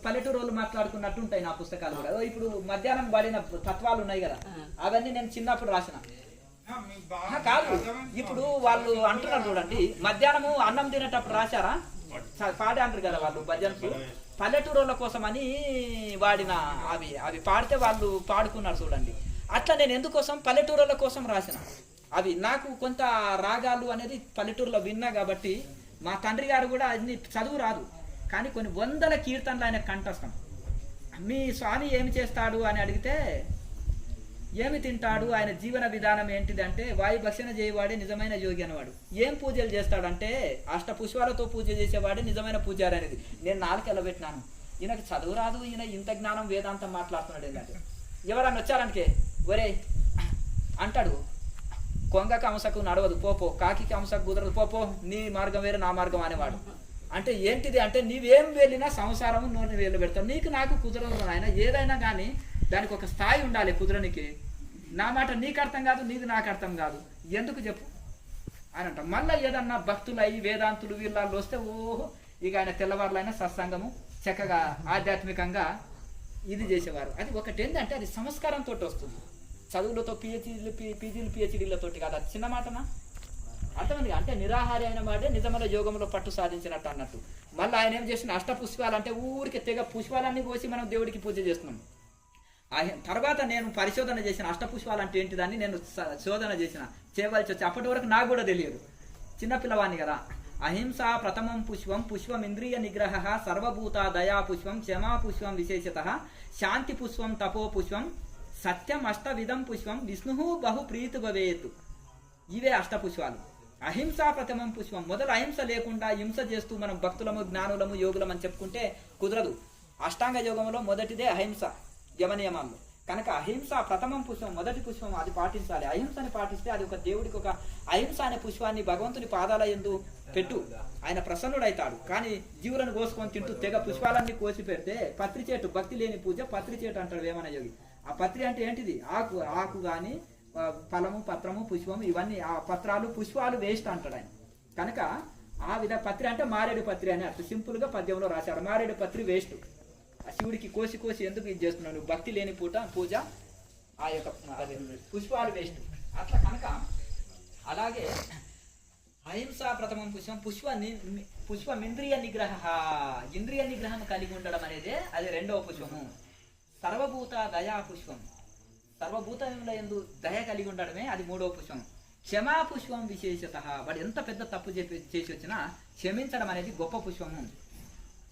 పల్లెటూరు వాళ్ళు మాట్లాడుకున్నట్టు ఉంటాయి నా పుస్తకాలు కూడా. ఇప్పుడు మధ్యాహ్నం పడిన తత్వాలు ఉన్నాయి కదా, అవన్నీ నేను చిన్నప్పుడు రాసిన. కాదు, ఇప్పుడు వాళ్ళు అంటున్నారు చూడండి, మధ్యాహ్నము అన్నం తినేటప్పుడు రాశారా పాడాంటారు కదా వాళ్ళు భజన్స్. పల్లెటూరుల కోసం అని వాడిన అవి పాడితే వాళ్ళు పాడుకున్నారు చూడండి. అట్లా నేను ఎందుకోసం పల్లెటూరుల కోసం రాసిన అవి. నాకు కొంత రాగాలు అనేది పల్లెటూరులో విన్నా కాబట్టి. మా తండ్రి గారు కూడా అన్ని చదువు రాదు, కానీ కొన్ని 100 కీర్తనలు ఆయన కంఠస్థం. మీ స్వామి ఏమి చేస్తాడు అని అడిగితే ఏమి తింటాడు, ఆయన జీవన విధానం ఏంటిదంటే వాయుభక్షణ చేయవాడే నిజమైన యోగి అనేవాడు. ఏం పూజలు చేస్తాడంటే అష్టపుష్పాలతో పూజ చేసేవాడే నిజమైన పూజారి అనేది. నేను 4 ఎలబెట్టినాను. ఈయనకు చదువు రాదు, ఈయన ఇంత జ్ఞానం వేదాంతం మాట్లాడుతున్నాడు ఏంటంటే. ఎవరన్నా వచ్చారనికే ఒరే అంటాడు, కొంగ కంసకు నడవదు పోపో, కాకి కంసకు కుదరదు పోపో, నీ మార్గం వేరే నా మార్గం అనేవాడు. అంటే ఏంటిది అంటే నీవేం వెళ్ళినా సంసారము నూనె వేలు పెడతావు, నీకు నాకు కుదరదు ఆయన. ఏదైనా కానీ దానికి ఒక స్థాయి ఉండాలి కుదరనికి. నా మాట నీకు అర్థం కాదు, నీది నాకు అర్థం కాదు, ఎందుకు చెప్పు అని అంటాం. మళ్ళీ ఏదన్నా భక్తులు అయ్యి వేదాంతులు వీళ్ళల్లో వస్తే ఓహో ఇక ఆయన తెల్లవారులైనా సత్సంగము చక్కగా ఆధ్యాత్మికంగా ఇది చేసేవారు. అది ఒకటి ఏంటంటే అది సంస్కారంతో వస్తుంది. చదువులతో పిహెచ్డీలతోటి కాదు. అది చిన్న మాటనా? అర్థమైంది. అంటే నిరాహారి అయిన వాడే నిజమైన యోగంలో పట్టు సాధించినట్టు అన్నట్టు. మళ్ళీ ఆయన ఏం చేసిన అష్టపుష్పాలు అంటే ఊరికి తెగ పుష్పాలన్నీ కోసి మనం దేవుడికి పూజ చేస్తున్నాం. తర్వాత నేను పరిశోధన చేసిన అష్టపుష్పాలు అంటే ఏంటిదని నేను శోధన చేయవలసి వచ్చి అప్పటి వరకు నాకు కూడా తెలియదు, చిన్నపిల్లవాడిని కదా. అహింస ప్రథమం పుష్పం, పుష్పం ఇంద్రియ నిగ్రహ, సర్వభూత దయా పుష్పం, క్షమా పుష్పం విశేషత, శాంతి పుష్పం తపో పుష్పం, సత్యం అష్టవిధం పుష్పం, విష్ణు బహు ప్రీతి భవేత్. ఇవే అష్టపుష్పాలు. అహింస ప్రథమం పుష్పం. మొదలు అహింస లేకుండా హింస చేస్తూ మనం భక్తులము జ్ఞానులము యోగులం అని చెప్పుకుంటే కుదరదు. అష్టాంగ యోగంలో మొదటిదే అహింస యమనియమాలు. కనుక అహింస ప్రథమం పుష్పం, మొదటి పుష్పం అది పాటించాలి. అహింసని పాటిస్తే అది ఒక దేవుడికి ఒక అహింస అనే పుష్పాన్ని భగవంతుని పాదాల యందు పెట్టు, ఆయన ప్రసన్నుడైతాడు. కానీ జీవులను కోసుకొని తింటూ తెగ పుష్పాలన్నీ కోసి పెడితే పత్రి చేటు, భక్తి లేని పూజ పత్రి చేటు అంటాడు వేమన యోగి. ఆ పత్రి అంటే ఏంటిది? ఆకు కానీ ఫలము పత్రము పుష్పము ఇవన్నీ ఆ పత్రాలు పుష్పాలు వేస్ట్ అంటాడు ఆయన. కనుక ఆ విధ పత్రి అంటే మారేడు పత్రి అని అట్లా సింపుల్ గా పద్యంలో రాశారు. మారేడు పత్రి వేస్ట్. శివుడికి కోసి ఎందుకు ఇది చేస్తున్నాను? భక్తి లేని పూజ ఆ యొక్క పుష్పాలు వేస్ట్. అట్లా కనుక అలాగే అహింస ప్రథమం పుష్పం, పుష్పం ఇంద్రియ నిగ్రహం కలిగి ఉండడం అనేది అది రెండవ పుష్పము. సర్వభూత దయా పుష్పం, సర్వభూతముల యందు దయ కలిగి ఉండడమే అది 3వ పుష్పం. క్షమా పుష్పం విశేషత, వాడు ఎంత పెద్ద తప్పు చేసి వచ్చినా క్షమించడం అనేది గొప్ప పుష్పము.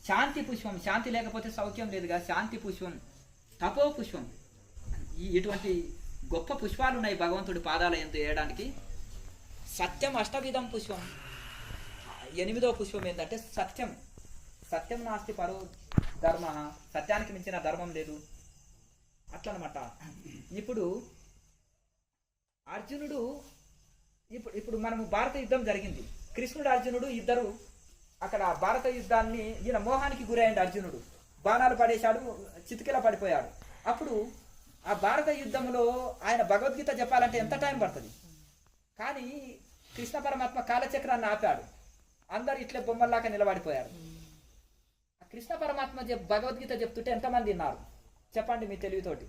శాంతి పుష్పం, శాంతి లేకపోతే సౌఖ్యం లేదుగా, శాంతి పుష్పం. తపో పుష్పం, ఇటువంటి గొప్ప పుష్పాలు ఉన్నాయి భగవంతుడి పాదాల యందు వేయడానికి. సత్యం అష్టవిధం పుష్పం, 8వ పుష్పం ఏంటంటే సత్యం. సత్యం నాస్తి పరో ధర్మ, సత్యానికి మించిన ధర్మం లేదు అట్లనమాట. ఇప్పుడు అర్జునుడు, ఇప్పుడు మనము భారత యుద్ధం జరిగింది, కృష్ణుడు అర్జునుడు ఇద్దరు అక్కడ భారత యుద్ధాన్ని, ఈయన మోహానికి గురయ్యాడు అర్జునుడు, బాణాలు పడేశాడు, చితికిలా పడిపోయాడు. అప్పుడు ఆ భారత యుద్ధంలో ఆయన భగవద్గీత చెప్పాలంటే ఎంత టైం పడుతుంది, కానీ కృష్ణ పరమాత్మ కాలచక్రాన్ని ఆపాడు, అందరు ఇట్లే బొమ్మల్లాగా నిలబడిపోయారు. కృష్ణ పరమాత్మ భగవద్గీత చెప్తుంటే ఎంతమంది విన్నారు చెప్పండి మీ తెలివితోటి?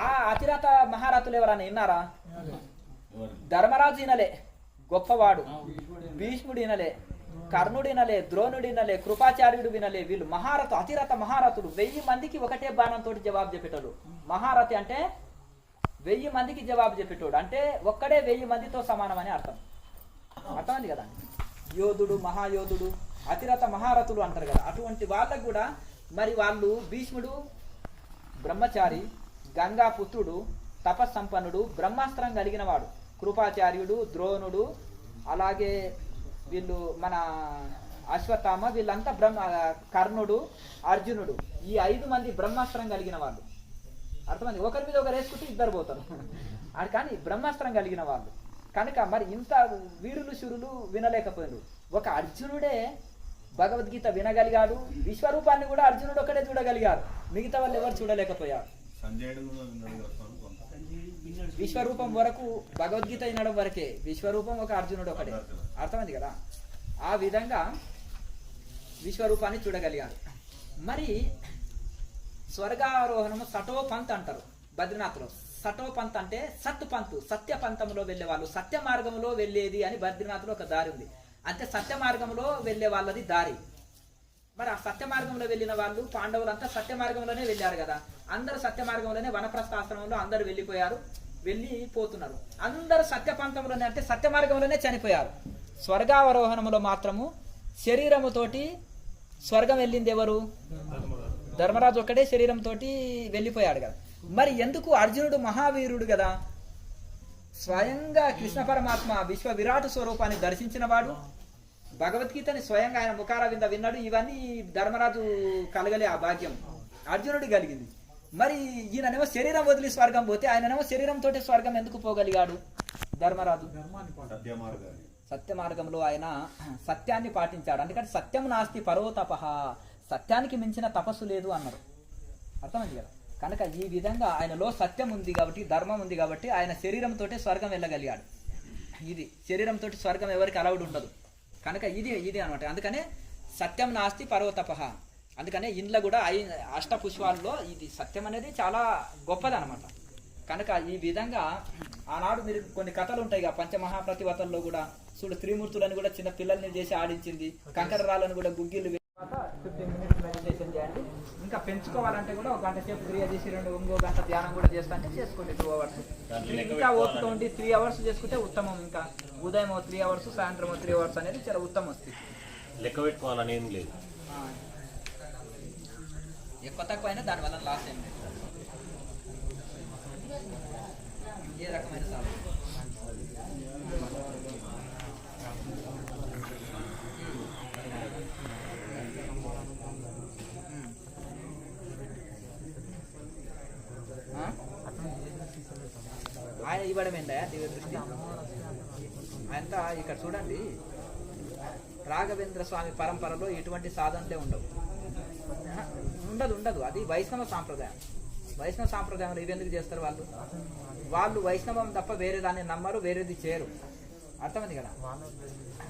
ఆ అతిరథ మహారథులు ఎవరన్నా విన్నారా? ధర్మరాజు వినలే, గొప్పవాడు. భీష్ముడు వినలే, కర్ణుడు వినలే, ద్రోణుడు వినలే, కృపాచార్యుడు వినలే. వీళ్ళు మహారథు, అతిరథ మహారథులు. 1000 మందికి ఒకటే బాణంతో జవాబు చెప్పేటోడు. మహారథి అంటే 1000 మందికి జవాబు చెప్పేటోడు, అంటే ఒక్కడే 1000 మందితో సమానం అని అర్థం. అర్థమైంది కదా? యోధుడు, మహాయోధుడు, అతిరథ మహారథులు అంటారు కదా. అటువంటి వాళ్ళకు కూడా మరి వాళ్ళు, భీష్ముడు బ్రహ్మచారి, గంగా పుత్రుడు, తపస్సంపన్నుడు, బ్రహ్మాస్త్రం కలిగిన వాడు. కృపాచార్యుడు, ద్రోణుడు, అలాగే వీళ్ళు మన అశ్వత్థామ, వీళ్ళంతా కర్ణుడు, అర్జునుడు, ఈ 5 మంది బ్రహ్మాస్త్రం కలిగిన వాళ్ళు. అర్థమైంది? ఒకరి మీద ఒకరు వేసుకుంటే ఇద్దరు పోతారు అది, కానీ బ్రహ్మాస్త్రం కలిగిన వాళ్ళు కనుక మరి ఇంత వీరులు శురులు వినలేకపోయారు. ఒక అర్జునుడే భగవద్గీత వినగలిగాడు, విశ్వరూపాన్ని కూడా అర్జునుడు ఒకడే చూడగలిగారు, మిగతా వాళ్ళు ఎవరు చూడలేకపోయారు. విశ్వరూపం వరకు భగవద్గీత వినడం వరకే, విశ్వరూపం ఒక అర్జునుడు ఒకటే. అర్థమైంది కదా? ఆ విధంగా విశ్వరూపాన్ని చూడగలిగారు. మరి స్వర్గారోహణము సటోపంత్ అంటారు బద్రీనాథ్లో. సటోపంత్ అంటే సత్ పంత్, సత్య పంతంలో వెళ్ళే వాళ్ళు, సత్య మార్గంలో వెళ్ళేది అని బద్రీనాథ్లో ఒక దారి ఉంది. అంటే సత్య మార్గంలో వెళ్ళే వాళ్ళది దారి. మరి ఆ సత్య మార్గంలో వెళ్ళిన వాళ్ళు, పాండవులంతా సత్య మార్గంలోనే వెళ్ళారు కదా. అందరూ సత్య మార్గంలోనే, వనప్రస్థాశ్రమంలో అందరూ వెళ్ళిపోతున్నారు. అందరూ సత్య పంతంలోనే, అంటే సత్య మార్గంలోనే చనిపోయారు. స్వర్గావరోహణములో మాత్రము శరీరముతోటి స్వర్గం వెళ్ళింది ఎవరు? ధర్మరాజు ఒక్కడే శరీరంతో వెళ్ళిపోయాడు కదా. మరి ఎందుకు? అర్జునుడు మహావీరుడు కదా, స్వయంగా కృష్ణ పరమాత్మ విశ్వ విరాట్ స్వరూపాన్ని దర్శించిన వాడు, భగవద్గీతని స్వయంగా ఆయన ముఖార వింద విన్నాడు. ఇవన్నీ ధర్మరాజు కలగలే, ఆ భాగ్యం అర్జునుడు కలిగింది. మరి ఈయననేమో శరీరం వదిలి స్వర్గం పోతే, ఆయననేమో శరీరంతో స్వర్గం ఎందుకు పోగలిగాడు ధర్మరాజు? సత్య మార్గంలో ఆయన సత్యాన్ని పాటించాడు. అందుకని సత్యం నాస్తి పరోతపః, సత్యానికి మించిన తపస్సు లేదు అన్నారు. అర్థమైంది కదా? కనుక ఈ విధంగా ఆయనలో సత్యం ఉంది కాబట్టి, ధర్మం ఉంది కాబట్టి ఆయన శరీరంతో స్వర్గం వెళ్ళగలిగాడు. ఇది శరీరంతో స్వర్గం ఎవరికి అలౌడ్ ఉండదు కనుక ఇది అనమాట. అందుకనే సత్యం నాస్తి పరోతపః. అందుకనే ఇంట్లో కూడా అష్టపుష్పాల్లో ఇది సత్యం అనేది చాలా గొప్పది అనమాట. కనుక ఈ విధంగా ఆనాడు మీరు కొన్ని కథలు ఉంటాయి కదా, పంచమహాప్రతివతల్లో కూడా చూడు, త్రిమూర్తులను కూడా చిన్న పిల్లల్ని చేసి ఆడించింది, కంకర రాళ్ళను కూడా గుగ్గిళ్ళు 15 minutes మెడిటేషన్ చేయండి. ఇంకా పెంచుకోవాలంటే కూడా 1 గంట సేపు క్రియ చేసి ఇంకో గంట ధ్యానం కూడా చేస్తాంటే చేసుకోండి 2 hours. ఇంకా ఓపిక ఉండి 3 hours చేసుకుంటే ఉత్తమం. ఇంకా ఉదయం 3 hours, సాయంత్రం 3 hours అనేది చాలా ఉత్తమం వస్తుంది. లెక్క పెట్టుకోవాలని ఏం లేదు, ఎక్కువ తక్కువ అయినా దానివల్ల లాస్ ఏం లేదు. ఏ రకమైన సాధన ఆయన ఇవ్వడమేందా దివ్య దృష్టి అంతా. ఇక్కడ చూడండి, రాఘవేంద్ర స్వామి పరంపరలో ఎటువంటి సాధనలే ఉండదు. అది వైష్ణవ సాంప్రదాయం. వైష్ణవ సాంప్రదాయంలో ఇవెందుకు చేస్తారు వాళ్ళు వైష్ణవం తప్ప వేరే దాన్ని నమ్మరు, వేరేది చేయరు. అర్థమైంది కదా?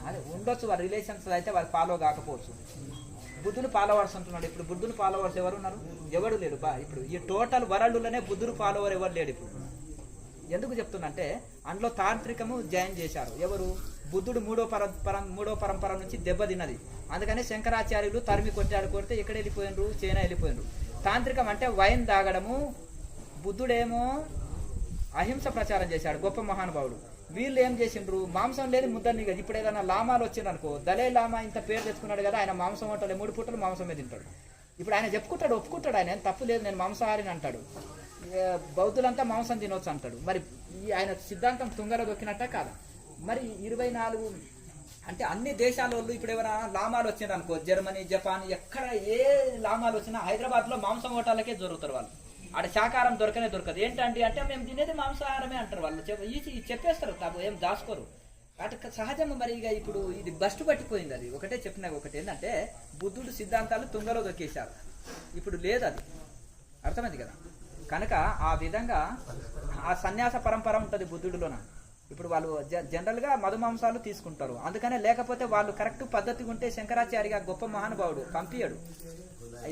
అదే ఉండొచ్చు వాళ్ళ రిలేషన్స్ అయితే వాళ్ళు ఫాలో కాకపోవచ్చు. బుద్ధుని ఫాలోవర్స్ అంటున్నాడు. ఇప్పుడు బుద్ధుని ఫాలోవర్స్ ఎవరు ఉన్నారు? ఎవడు లేడు. ఇప్పుడు ఈ టోటల్ వరల్డ్లోనే బుద్ధుని ఫాలోవర్ ఎవరు లేడు. ఇప్పుడు ఎందుకు చెప్తున్నంటే అందులో తాంత్రికము జాయిన్ చేశారు. ఎవరు? బుద్ధుడు మూడో పరంపర నుంచి దెబ్బతిన్నది. అందుకని శంకరాచార్యులు తరిమి కొడితే ఎక్కడ వెళ్ళిపోయినరు? చైనా వెళ్ళిపోయినరు. తాంత్రికం అంటే వైన్ తాగడము, బుద్ధుడేమో అహింస ప్రచారం చేశాడు, గొప్ప మహానుభావుడు. వీళ్ళు ఏం చేసిండ్రు? మాంసం లేదు ముద్దని కదా. ఇప్పుడు ఏదైనా లామాలు వచ్చిందనుకో, దలై లామా ఇంత పేరు తెచ్చుకున్నాడు కదా, ఆయన మాంసం వంటలే 3 పూటలు మాంసమే తింటాడు. ఇప్పుడు ఆయన చెప్పుకుంటాడు, ఒప్పుకుంటాడు, ఆయన తప్పు లేదు నేను మాంసాహారిని అంటాడు. బౌద్ధులంతా మాంసం తినొచ్చు అంటాడు. మరి ఆయన సిద్ధాంతం తుంగలో దొక్కినట్ట కాదా? మరి 24 అంటే అన్ని దేశాల వాళ్ళు ఇప్పుడు ఎవరైనా లామాలు వచ్చింది అనుకో, జర్మనీ, జపాన్, ఎక్కడ ఏ లామాలు వచ్చినా హైదరాబాద్లో మాంసం హోటళ్ళకే దొరుకుతారు వాళ్ళు. ఆడ శాకాహారం దొరకదు. ఏంటండి అంటే మేము తినేది మాంసాహారమే అంటారు వాళ్ళు. చెప్పేస్తారు, ఏం దాచుకోరు. అటు సహజం. మరి ఇక ఇప్పుడు ఇది బస్టు పట్టిపోయింది. అది ఒకటే చెప్పిన ఒకటి ఏంటంటే బుద్ధుడు సిద్ధాంతాలు తుంగలో దొక్కేశారు. ఇప్పుడు లేదు అది, అర్థమైంది కదా. కనుక ఆ విధంగా ఆ సన్యాస పరంపర ఉంటుంది బుద్ధుడిలోన. ఇప్పుడు వాళ్ళు జనరల్గా మధుమాంసాలు తీసుకుంటారు. అందుకనే లేకపోతే వాళ్ళు కరెక్ట్ పద్ధతిగా ఉంటే శంకరాచార్య గొప్ప మహానుభావుడు పంపియడు.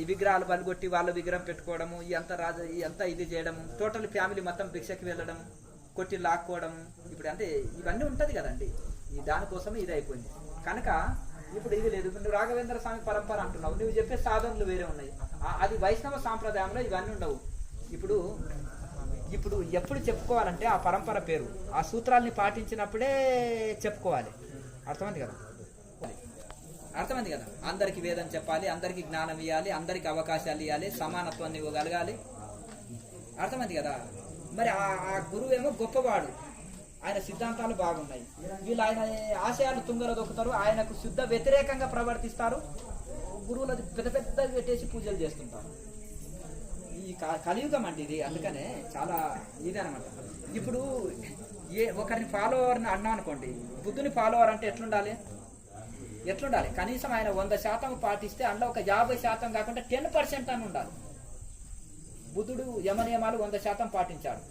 ఈ విగ్రహాలు బలిగొట్టి వాళ్ళ విగ్రహం పెట్టుకోవడము, ఈ ఇది చేయడము, టోటల్ ఫ్యామిలీ మొత్తం భిక్షకి వెళ్ళడం, కొట్టి లాక్కోవడం, ఇప్పుడు అంటే ఇవన్నీ ఉంటుంది కదండి. ఈ దానికోసమే ఇది అయిపోయింది. కనుక ఇప్పుడు ఇది లేదు. నువ్వు రాఘవేంద్ర స్వామి పరంపర అంటున్నావు, నువ్వు చెప్పే సాధనలు వేరే ఉన్నాయి. అది వైష్ణవ సాంప్రదాయంలో ఇవన్నీ ఉండవు. ఇప్పుడు ఎప్పుడు చెప్పుకోవాలంటే ఆ పరంపర పేరు, ఆ సూత్రాల్ని పాటించినప్పుడే చెప్పుకోవాలి. అర్థమైంది కదా. అందరికి వేదం చెప్పాలి, అందరికి జ్ఞానం ఇవ్వాలి, అందరికి అవకాశాలు ఇవ్వాలి, సమానత్వాన్ని ఇవ్వగలగాలి. అర్థమైంది కదా. మరి ఆ గురువు ఏమో గొప్పవాడు, ఆయన సిద్ధాంతాలు బాగున్నాయి. వీళ్ళు ఆయన ఆశయాలు తుంగలో దొక్కుతారు, ఆయనకు శుద్ధ వ్యతిరేకంగా ప్రవర్తిస్తారు. గురువులు పెద్ద పెద్దగా పెట్టేసి పూజలు చేస్తుంటారు. ఈ కలియుగం అండి ఇది. అందుకనే చాలా ఇది అనమాట. ఇప్పుడు ఒకరిని ఫాలోవర్ని అన్నాం అనుకోండి, బుద్ధుని ఫాలోవర్ అంటే ఎట్లుండాలి? కనీసం ఆయన 100% పాటిస్తే అందులో ఒక 50% కాకుండా 10% అని ఉండాలి. బుద్ధుడు యమనియమాలు 100% పాటించాడు.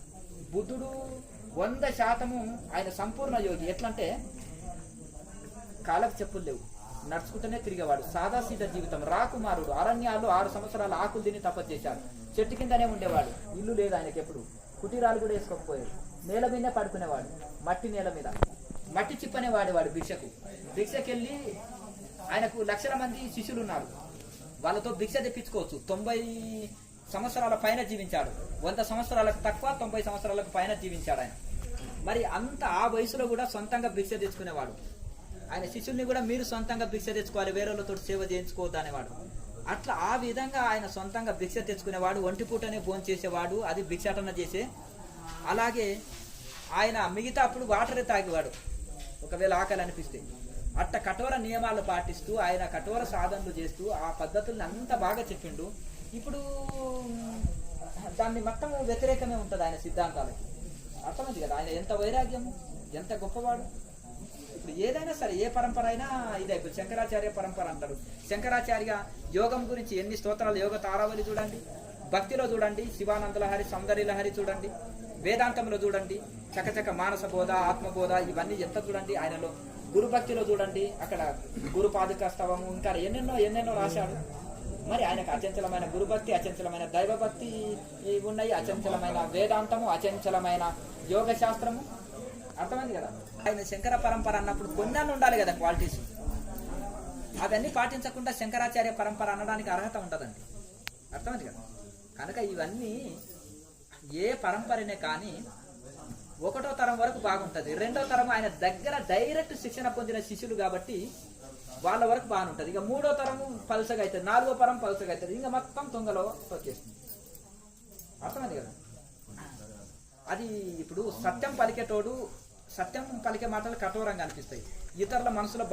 బుద్ధుడు 100% ఆయన సంపూర్ణ యోగి. ఎట్లంటే కాళ్ళకు చెప్పులు లేవు, నడుచుకుంటూనే తిరిగేవాడు, సాదాసీదా జీవితం, రాకుమారుడు. అరణ్యాల్లో 6 సంవత్సరాలు ఆకులు తిని తపస్సు చేశాడు. చెట్టు కిందనే ఉండేవాడు, ఇల్లు లేదు ఆయనకి. ఎప్పుడు కుటీరాలు కూడా వేసుకోకపోయాడు, నేల మీదనే పడుకునేవాడు, మట్టి నేల మీద మట్టి చిప్పనే వాడేవాడు. భిక్షకెళ్ళి ఆయనకు లక్షల మంది శిష్యులు ఉన్నారు, వాళ్ళతో భిక్ష తెప్పించుకోవచ్చు. 90 సంవత్సరాల పైన జీవించాడు. 100 సంవత్సరాలకు తక్కువ, 90 సంవత్సరాలకు పైన జీవించాడు ఆయన. మరి అంత ఆ వయసులో కూడా సొంతంగా భిక్ష తెచ్చుకునేవాడు. ఆయన శిష్యుల్ని కూడా మీరు సొంతంగా భిక్ష తెచ్చుకోవాలి, వేరేళ్ళతో సేవ చేయించుకోవద్దు అనేవాడు. అట్లా ఆ విధంగా ఆయన సొంతంగా భిక్ష తెచ్చుకునేవాడు. ఒంటిపూటనే భోజనం చేసేవాడు, అది భిక్షాటన చేసే. అలాగే ఆయన మిగతా అప్పుడు వాటరే తాగేవాడు ఒకవేళ ఆకలి అనిపిస్తే. అట్ట కఠోర నియమాలు పాటిస్తూ ఆయన కఠోర సాధనలు చేస్తూ ఆ పద్ధతుల్ని అంత బాగా చెప్పిండు. ఇప్పుడు దాన్ని మొత్తం వ్యతిరేకమే ఉంటుంది ఆయన సిద్ధాంతాలకి. అర్థమైంది కదా. ఆయన ఎంత వైరాగ్యం, ఎంత గొప్పవాడు. ఇప్పుడు ఏదైనా సరే ఏ పరంపర అయినా ఇదే. ఇప్పుడు శంకరాచార్య పరంపర అంటారు. శంకరాచార్య యోగం గురించి ఎన్ని స్తోత్రాలు, యోగ తారావళి చూడండి, భక్తిలో చూడండి, శివానందలహరి, సౌందర్యలహరి చూడండి, వేదాంతంలో చూడండి, చకచక మానస బోధ, ఆత్మబోధ, ఇవన్నీ ఎంత చూడండి. ఆయనలో గురుభక్తిలో చూడండి, అక్కడ గురు పాదుకాస్తవము, ఇంకా ఎన్నెన్నో రాశాడు. మరి ఆయనకు అచంచలమైన గురుభక్తి, అచంచలమైన దైవభక్తి ఉన్నాయి, అచంచలమైన వేదాంతము, అచంచలమైన యోగ శాస్త్రము. అర్థమైంది కదా. ఆయన శంకర పరంపర అన్నప్పుడు కొన్ని ఉండాలి కదా క్వాలిటీస్. అవన్నీ పాటించకుండా శంకరాచార్య పరంపర అనడానికి అర్హత ఉంటుందండి. అర్థమైంది కదా. కనుక ఇవన్నీ ఏ పరంపరనే కానీ 1వ తరం వరకు బాగుంటుంది. 2వ తరం ఆయన దగ్గర డైరెక్ట్ శిక్షణ పొందిన శిష్యులు కాబట్టి వాళ్ళ వరకు బాగుంటుంది. ఇక 3వ తరము పలుసగా అవుతుంది, 4వ తరం పలుసగా అవుతుంది, ఇంకా మొత్తం తుంగలో తొక్కేస్తుంది. అర్థమైంది కదా. అది ఇప్పుడు సత్యం పలికే మాటలు కఠోరంగా అనిపిస్తాయి, ఇతరుల మనసులో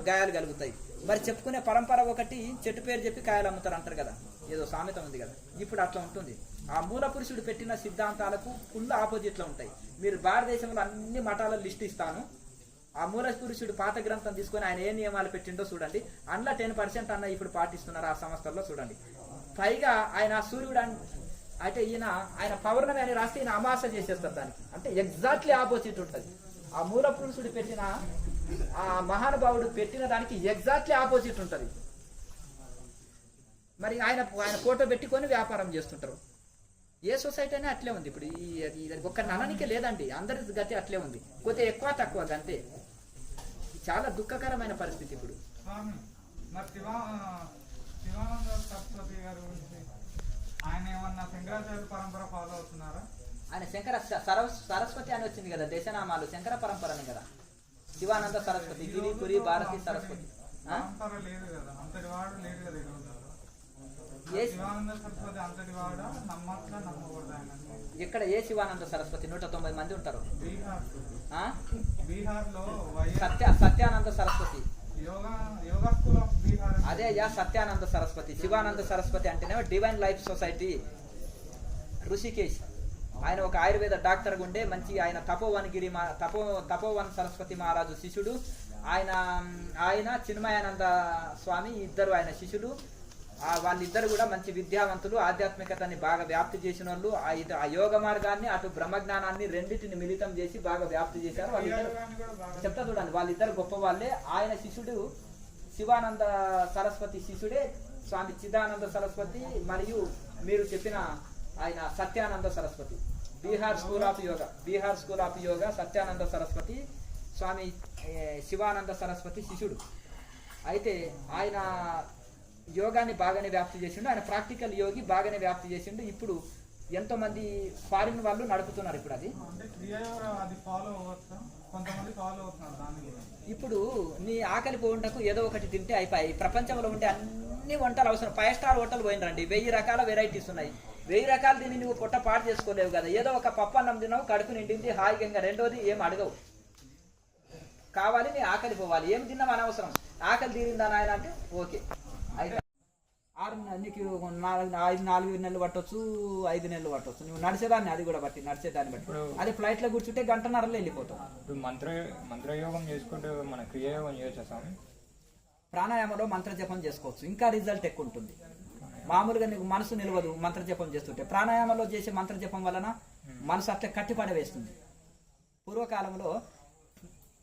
గాయాలు కలుగుతాయి. మరి చెప్పుకునే పరంపర ఒకటి, చెట్టు పేరు చెప్పి కాయలు అమ్ముతారు అంటారు కదా, ఏదో సామెత ఉంది కదా. ఇప్పుడు అట్లా ఉంటుంది. ఆ మూల పురుషుడు పెట్టిన సిద్ధాంతాలకు ఫుల్ ఆపోజిట్లో ఉంటాయి. మీరు భారతదేశంలో అన్ని మఠాల లిస్ట్ ఇస్తాను. ఆ మూల పురుషుడు పాత గ్రంథం తీసుకొని ఆయన ఏ నియమాలు పెట్టిండో చూడండి. అందులో 10% అన్న ఇప్పుడు పాటిస్తున్నారు ఆ సంస్థల్లో చూడండి. పైగా ఆయన సూర్యుడు అంటే ఆయన పౌర్ణమి అని రాస్తే ఈయన అమాస చేసేస్తారు దానికి. అంటే ఎగ్జాక్ట్లీ ఆపోజిట్ ఉంటుంది. ఆ మూల పురుషుడు పెట్టిన, ఆ మహానుభావుడు పెట్టిన దానికి ఎగ్జాక్ట్లీ ఆపోజిట్ ఉంటుంది. మరి ఆయన ఫోటో పెట్టుకొని వ్యాపారం చేస్తుంటారు. ఏ సొసైటీ అయినా అట్లే ఉంది ఇప్పుడు. ఇది ఒక్క నననికే లేదండి, అందరి గతి అట్లే ఉంది, కొద్దిగా ఎక్కువ తక్కువ అంతే. చాలా దుఃఖకరమైన పరిస్థితి ఇప్పుడు. స్వామి మరి శివానంద సరస్వతి గారి గురించి ఆయన ఏమన్నా శంకరాచార్య పరంపర ఫాలో అవుతున్నారా? ఆయన సరస్వతి అని వచ్చింది కదా, దేశనామాలు శంకర పరంపరని కదా. శివానంద సరస్వతి, గిరి కురి భారతి సరస్వతి. పరంపర లేదు కదా, అంతటి వాడు లేదు కదా ఈ రోజు. శివానంద సరస్వతి అంతటి వాడు నమ్మట్లా నమ్మకూడదు ఆయన. ఇక్కడ ఏ శివానంద సరస్వతి 190 మంది ఉంటారు. బీహార్ లో సత్యానంద సరస్వతి, యోగా స్కూల్ ఆఫ్ బీహార్. అదే సత్యానంద సరస్వతి. శివానంద సరస్వతి అంటేనే డివైన్ లైఫ్ సొసైటీ, ఋషికేశ్. ఆయన ఒక ఆయుర్వేద డాక్టర్ ఉండే మంచి, ఆయన తపోవన్ సరస్వతి మహారాజు శిష్యుడు. ఆయన చిన్మయానంద స్వామి ఇద్దరు ఆయన శిష్యులు. వాళ్ళిద్దరు కూడా మంచి విద్యావంతులు, ఆధ్యాత్మికతని బాగా వ్యాప్తి చేసిన వాళ్ళు. ఆ యోగ మార్గాన్ని అటు బ్రహ్మజ్ఞానాన్ని రెండింటిని మిళితం చేసి బాగా వ్యాప్తి చేశారు వాళ్ళిద్దరు. చెప్తా చూడండి, వాళ్ళిద్దరు గొప్ప వాళ్ళే. ఆయన శిష్యుడు శివానంద సరస్వతి శిష్యుడే స్వామి చిదానంద సరస్వతి, మరియు మీరు చెప్పిన ఆయన సత్యానంద సరస్వతి. బీహార్ స్కూల్ ఆఫ్ యోగా సత్యానంద సరస్వతి స్వామి శివానంద సరస్వతి శిష్యుడు. అయితే ఆయన యోగాన్ని బాగానే వ్యాప్తి చేసిండు, ఆయన ప్రాక్టికల్ యోగి బాగానే వ్యాప్తి చేసిండు. ఇప్పుడు ఎంతో మంది ఫారిన్ వాళ్ళు నడుపుతున్నారు ఇప్పుడు అది. ఇప్పుడు నీ ఆకలి పోవుటకు ఏదో ఒకటి తింటే అయిపోయి. ప్రపంచంలో ఉండే అన్ని వంటలు అవసరం. 5 స్టార్ హోటల్ పోయినరండి, 1000 రకాల వెరైటీస్ ఉన్నాయి. 1000 రకాలు తిని నువ్వు పొట్ట పాటు చేసుకోలేవు కదా. ఏదో ఒక పప్పు అన్నం తిన్నావు, కడుపు నిండింది హాయిగా. రెండోది ఏం అడగవు, కావాలి నీ ఆకలి పోవాలి. ఏం తిన్నావు అనవసరం, ఆకలి తీరిందా నాయన అంటే ఓకే. అయితే 4 నెలలు పట్టవచ్చు, 5 నెలలు పట్టవచ్చు. నువ్వు నడిచేదాన్ని, అది కూడా బట్టి నడిచేదాన్ని బట్టి. అదే ఫ్లైట్ లో కూర్చుంటే 1.5 గంటలో వెళ్ళిపోతావు. ఇప్పుడు మంత్రయోగం చేసుకుంటే మన క్రియాయోగం చేయొచ్చా? ప్రాణాయామంలో మంత్ర జపం చేసుకోవచ్చు, ఇంకా రిజల్ట్ ఎక్కువ ఉంటుంది. మామూలుగా నీకు మనసు నిలవదు మంత్ర జపం చేస్తుంటే. ప్రాణాయామంలో చేసే మంత్ర జపం వలన మనసు అట్లా కట్టిపడవేస్తుంది. పూర్వకాలంలో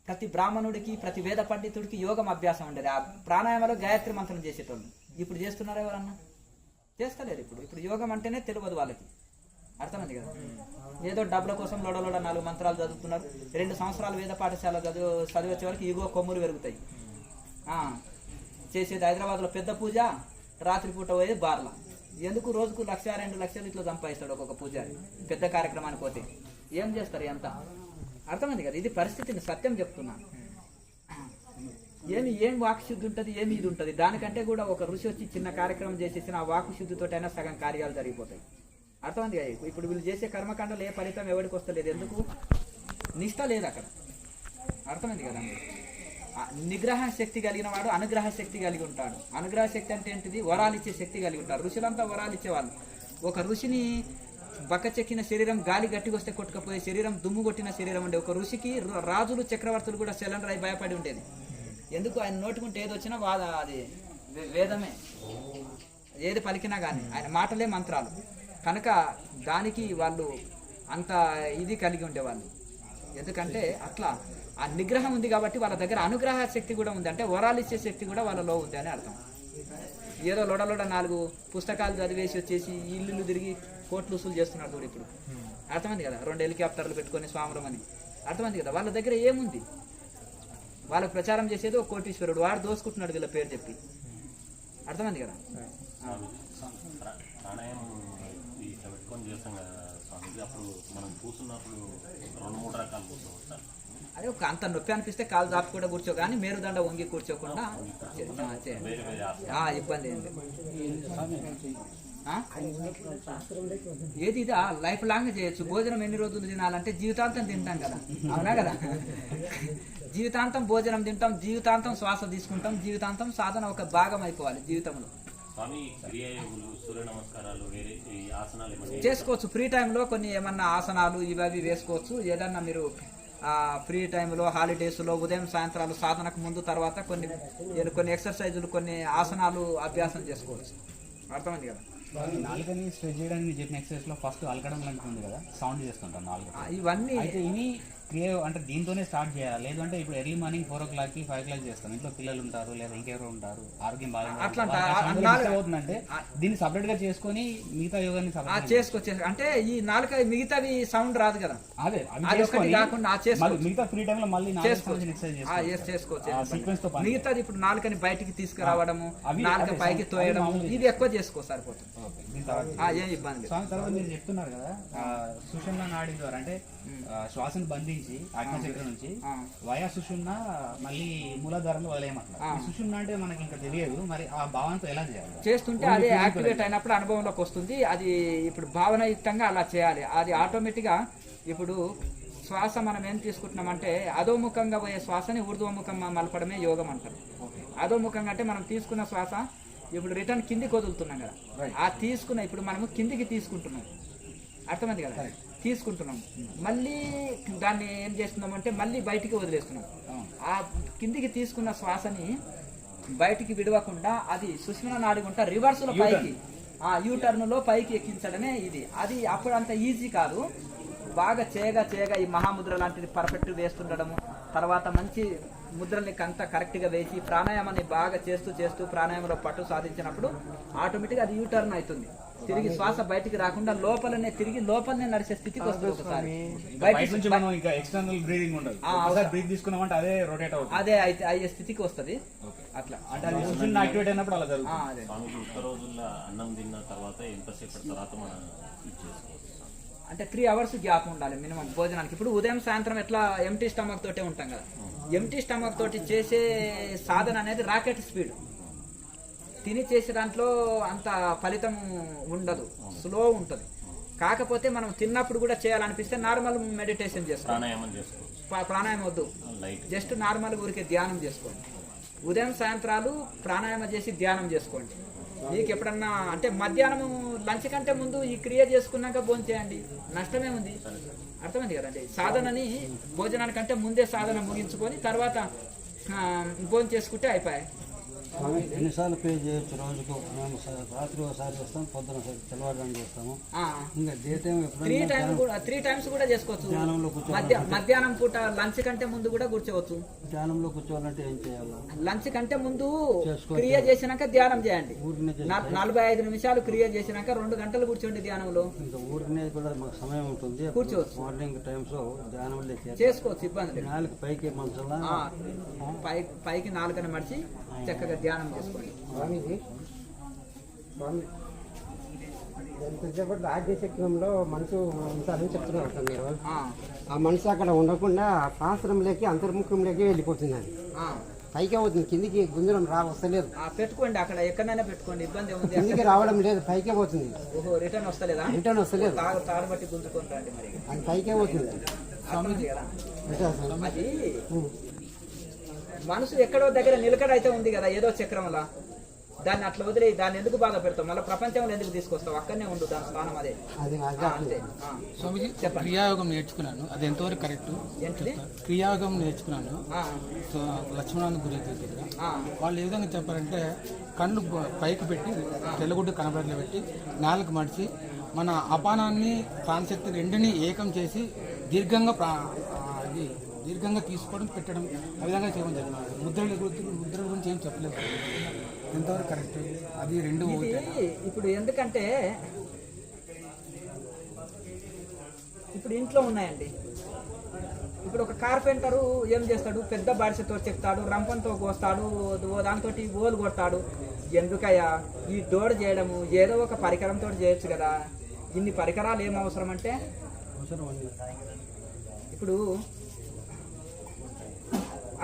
ప్రతి బ్రాహ్మణుడికి, ప్రతి వేద పండితుడికి యోగం అభ్యాసం ఉండేది. ఆ ప్రాణాయామంలో గాయత్రి మంత్రం చేసేటోళ్ళు. ఇప్పుడు చేస్తున్నారా ఎవరన్నా? చేస్తలేరు. ఇప్పుడు యోగం అంటేనే తెలియదు వాళ్ళకి. అర్థమైంది కదా. ఏదో డబ్బుల కోసం లోడలోడ 4 మంత్రాలు చదువుతున్నారు. 2 సంవత్సరాలు వేద పాఠశాల చదివచ్చే వరకు ఇగో కొమ్ములు పెరుగుతాయి. చేసేది హైదరాబాద్లో పెద్ద పూజ, రాత్రిపూట పోయేది బార్ల. ఎందుకు రోజుకు 1,00,000 2 లక్షలు ఇట్లా సంపాదిస్తాడు ఒక్కొక్క పూజారి పెద్ద కార్యక్రమానికి పోతే. ఏం చేస్తారు ఎంత? అర్థమైంది కదా. ఇది పరిస్థితిని సత్యం చెప్తున్నాను. ఏం వాక్ శుద్ధి ఉంటుంది, ఏమి ఇది ఉంటుంది. దానికంటే కూడా ఒక ఋషి వచ్చి చిన్న కార్యక్రమం చేసేసిన ఆ వాకు శుద్ధితోటైనా సగం కార్యాలు జరిగిపోతాయి. అర్థమైంది కదా. ఇప్పుడు వీళ్ళు చేసే కర్మకాండలు ఏ ఫలితం ఎవరికి వస్తలేదు. ఎందుకు? నిష్ట లేదు అక్కడ. అర్థమైంది కదా. నిగ్రహ శక్తి కలిగిన వాడు అనుగ్రహ శక్తి కలిగి ఉంటాడు. అనుగ్రహ శక్తి అంటే ఏంటిది? వరాలు ఇచ్చే శక్తి కలిగి ఉంటారు. ఋషులంతా వరాలు ఇచ్చేవాళ్ళు. ఒక ఋషిని బక్క చెక్కిన శరీరం, గాలి గట్టికొస్తే కొట్టుకపోయే శరీరం, దుమ్ము కొట్టిన శరీరం ఉండే ఒక ఋషికి రాజులు చక్రవర్తులు కూడా సెలెండర్ అయి భయపడి ఉండేది. ఎందుకు? ఆయన నోటుకుంటే ఏది వచ్చినా అది వేదమే, ఏది పలికినా కానీ ఆయన మాటలే మంత్రాలు కనుక దానికి వాళ్ళు అంత ఇది కలిగి ఉండేవాళ్ళు. ఎందుకంటే అట్లా ఆ నిగ్రహం ఉంది కాబట్టి వాళ్ళ దగ్గర అనుగ్రహ శక్తి కూడా ఉంది. అంటే వరాలు ఇచ్చే శక్తి కూడా వాళ్ళలో ఉంది అని అర్థం. ఏదో లోడలోడ 4 పుస్తకాలు చదివేసి వచ్చేసి ఇల్లు తిరిగి కోట్లు వసూలు చేస్తున్నారు చూడు ఇప్పుడు. అర్థమైంది కదా. 2 హెలికాప్టర్లు పెట్టుకొని స్వాములం అని. అర్థమైంది కదా. వాళ్ళ దగ్గర ఏముంది? వాళ్ళకు ప్రచారం చేసేది ఒక కోటీశ్వరుడు, వాడు దోసుకుంటున్నాడు వీళ్ళ పేరు చెప్పి. అర్థమైంది కదా. ప్రాణాయామం ఇట్లా పెట్టుకొని చేస్తాం కదా స్వామిజీ. అప్పుడు మనం కూర్చున్నప్పుడు 2-3 రకాలు కూర్చోవచ్చు. అదే ఒక అంత నొప్పి అనిపిస్తే కాలు దాపు కూడా కూర్చో, కానీ మేరుదండ వంగి కూర్చోకుండా ఇబ్బంది ఏంటి. ఏది ఇదా లైఫ్ లాంగ్ చేయొచ్చు. భోజనం ఎన్ని రోజులు తినాలంటే జీవితాంతం తింటాం కదా. అవునా కదా. జీవితాంతం భోజనం తింటాం, జీవితాంతం శ్వాస తీసుకుంటాం, జీవితాంతం సాధన ఒక భాగం అయిపోవాలి జీవితంలో. చేసుకోవచ్చు ఫ్రీ టైంలో కొన్ని ఏమన్నా ఆసనాలు ఇవి వేసుకోవచ్చు. ఏదన్నా మీరు ఫ్రీ టైంలో హాలిడేస్లో ఉదయం సాయంత్రాలు సాధనకు ముందు తర్వాత కొన్ని ఎక్సర్సైజులు, కొన్ని ఆసనాలు అభ్యాసం చేసుకోవచ్చు. అర్థమైంది కదా. నాలుకని స్ట్రెచ్ చేయడానికి మీరు చెప్పిన ఎక్సర్సైజ్ లో ఫస్ట్ అలకడం లాంటిది ఉంది కదా, సౌండ్ చేస్తుంటాం నాలుగు. ఇవన్నీ అయితే ఇవి క్రియ అంటే దీంతోనే స్టార్ట్ చేయాలి, లేదంటే ఇప్పుడు ఎర్లీ మార్నింగ్ 4 o'clock 5 o'clock చేస్తాం, ఇంట్లో పిల్లలు ఉంటారు లేదా ఇంకెవరో ఉంటారు, ఆరోగ్యం అట్లా అవుతుందంటే దీన్ని సపరేట్ గా చేసుకొని మిగతా యోగాన్ని చేసుకోవచ్చు. అంటే ఈ నాలుక మిగతావి సౌండ్ రాదు కదా, అదే అది ఒకటి కాకుండా మిగతా ఫ్రీ టైం లో మళ్ళీ చేసుకోవచ్చు. సీక్వెన్స్ తో మిగతాది ఇప్పుడు నాలుకని బయటికి తీసుకురావడము, నాలుక పైకి తోయడము, ఇది ఎక్కువ చేసుకో సరిపోతుంది, ఏం ఇబ్బంది. తర్వాత మీరు చెప్తున్నారు కదా సుషుమ్నా నాడి ద్వారా అంటే శ్వాసను బంధించి ఆజ్ఞాచక్రం నుంచి వయా సుషుమ్నా మళ్ళీ మూలాధారంలో వదిలేయమంటారు. సుషుమ్నా అంటే మనకి ఇంకా తెలియదు, మరి ఆ భావనతో ఎలా చేయాలి? చేస్తుంటే అదే యాక్టివేట్ అయినప్పుడు అనుభవంలోకి వస్తుంది. అది ఇప్పుడు భావనాయుక్తంగా అలా చేయాలి. అది ఆటోమేటిక్గా ఇప్పుడు శ్వాస మనం ఏం తీసుకుంటున్నామంటే అధోముఖంగా పోయే శ్వాసని ఊర్ధ్వముఖంగా మలపడమే యోగం అంటారు. అధోముఖంగా అంటే మనం తీసుకున్న శ్వాస ఇప్పుడు రిటర్న్ కిందికి వదులుతున్నాం కదా, ఆ తీసుకున్న ఇప్పుడు మనము కిందికి తీసుకుంటున్నాం, అర్థమైంది కదా, తీసుకుంటున్నాం, మళ్ళీ దాన్ని ఏం చేస్తున్నామంటే మళ్ళీ బయటికి వదిలేస్తున్నాం. ఆ కిందికి తీసుకున్న శ్వాసని బయటికి విడవకుండా అది సుషుమ్నా నాడి గుంట రివర్స్ లో పైకి యూటర్న్ లో పైకి ఎక్కించడమే ఇది. అది అప్పుడు అంత ఈజీ కాదు, బాగా చేయగా ఈ మహాముద్ర లాంటిది పర్ఫెక్ట్ వేస్తుండడము, తర్వాత మంచి ముద్రల్ని అంతా కరెక్ట్ గా వేసి ప్రాణాయామాన్ని బాగా చేస్తూ ప్రాణాయామంలో పట్టు సాధించినప్పుడు ఆటోమేటిక్ అది యూటర్న్ అవుతుంది. తిరిగి శ్వాస బయటికి రాకుండా లోపలనే తిరిగి లోపలనే నడిచే స్థితికి వస్తుంది. ఒకసారి బయట నుంచి మనం ఇంకా ఎక్స్టర్నల్ బ్రీదింగ్ ఉండదు, ఒకసారి బ్రీత్ తీసుకున్నామంటే అదే రొటేట్ అవుతుంది, అదే అయితే అయ్యే స్థితికి వస్తుంది. అట్లా అంటే అది సుషుమ్నా యాక్టివేట్ అయినప్పుడు అలా జరుగుతుంది. ఒక్క రోజుల్లో అన్నం తిన్న తర్వాత ఎంతసేపటి తర్వాత మనం అంటే 3 hours గ్యాప్ ఉండాలి మినిమం భోజనానికి. ఇప్పుడు ఉదయం సాయంత్రం ఎట్లా ఎంటీ స్టమక్ తోటే ఉంటాం కదా, ఎంటీ స్టమక్ తోటి చేసే సాధన అనేది రాకెట్ స్పీడ్, తిని చేసే దాంట్లో అంత ఫలితం ఉండదు, స్లో ఉంటుంది. కాకపోతే మనం తిన్నప్పుడు కూడా చేయాలనిపిస్తే నార్మల్ మెడిటేషన్ చేసుకోండి, ప్రాణాయామం వద్దు, జస్ట్ నార్మల్ ఊరికే ధ్యానం చేసుకోండి. ఉదయం సాయంత్రాలు ప్రాణాయామం చేసి ధ్యానం చేసుకోండి. మీకు ఎప్పుడన్నా అంటే మధ్యాహ్నం లంచ్ కంటే ముందు ఈ క్రియ చేసుకున్నాక భోజనం చేయండి, నష్టమే ఉంది. అర్థమైంది కదండి. సాధనని భోజనానికంటే ముందే సాధన ముగించుకొని తర్వాత భోజనం చేసుకుంటే అయిపోయాయి. ఎన్నిసార్లు పే చేయొచ్చు రోజుకు? మేము రాత్రి ఒకసారి చేస్తాం, పొద్దున ఒకసారి తెల్లవారుజాము చేస్తాము. ఇంకా డే టైం 3 times కూడా చేసుకోవచ్చు. మధ్యాహ్నం పూట లంచ్ కంటే ముందు కూడా కూర్చోవచ్చు. ధ్యానంలో కూర్చోవాలంటే ఏం చేయాలి? లంచ్ కంటే ముందు క్రియ చేసినాక ధ్యానం చేయండి. 45 నిమిషాలు క్రియ చేసినాక 2 గంటలు కూర్చోండి ధ్యానంలో. ఇంకా ఊరినే కూడా మాకు సమయం ఉంటుంది, కూర్చోవచ్చు. మార్నింగ్ టైమ్స్ లో ధ్యానంలో చేసుకోవచ్చు, ఇబ్బంది. నాలుగు పైకి మంచంలా పైకి నాలుకని మడిచి చక్కగా ధ్యానం చేసుకోండి. ఎంతసేపట్లో ఆగ్నేయచక్రంలో మనసు ఉంటారని చెప్తున్నారు సార్ మీరు. ఆ మనసు అక్కడ ఉండకుండా పాశ్రంలోకి అంతర్ముఖంలోకి వెళ్ళిపోతుంది, అది పైకి అవుతుంది, కిందికి గుంజరం వస్తలేదు. పెట్టుకోండి, అక్కడ ఎక్కడైనా పెట్టుకోండి, ఇబ్బంది ఏముంది. కిందికి రావడం లేదు, పైకే పోతుంది. రిటర్న్ వస్తలేదా? రిటర్న్ వస్తలేదు, తాడు బట్టి గుంజుకొని రండి. మరి అది పైకే పోతుంది. అది మనసు ఎక్కడో దగ్గర నిలకడ అయితే ఉంది కదా ఏదో చక్రంలా, దాన్ని అట్లా వదిలే దాన్ని ఎందుకు బాధ పెడతావు? మళ్ళీ ప్రపంచంలో ఎందుకు తీసుకొస్తావు? అక్కడనే ఉండు, దాని స్థానం అదే. స్వామిజీ, క్రియాయోగం నేర్చుకున్నాను, అది ఎంతవరకు కరెక్ట్? క్రియాయోగం నేర్చుకున్నాను లక్ష్మణాన్ని గురి దగ్గర. వాళ్ళు ఏ విధంగా చెప్పారంటే కళ్ళు పైకి పెట్టి తెల్లగుడ్డు కనబడలో పెట్టి నాలుగు మడిచి మన అపానాన్ని ప్రాణశక్తి రెండుని ఏకం చేసి దీర్ఘంగా తీసుకోవడం పెట్టడం ఆ విధంగా చేయడం జరిగింది. ముద్రల గురించి ఏం చెప్పలేదు, ఎంతవరకు కరెక్ట్? అది రెండు ఇప్పుడు ఎందుకంటే ఇప్పుడు ఇంట్లో ఉన్నాయండి. ఇప్పుడు ఒక కార్పెంటరు ఏం చేస్తాడు? పెద్ద బాడిసతో చెప్తాడు, రంపంతో కోస్తాడు, దాంతో ఓలు కొడతాడు. ఎందుకయ్యా ఈ డోర్ చేయడము? ఏదో ఒక పరికరంతో చేయొచ్చు కదా. ఇన్ని పరికరాలు ఏం అవసరం అంటే ఇప్పుడు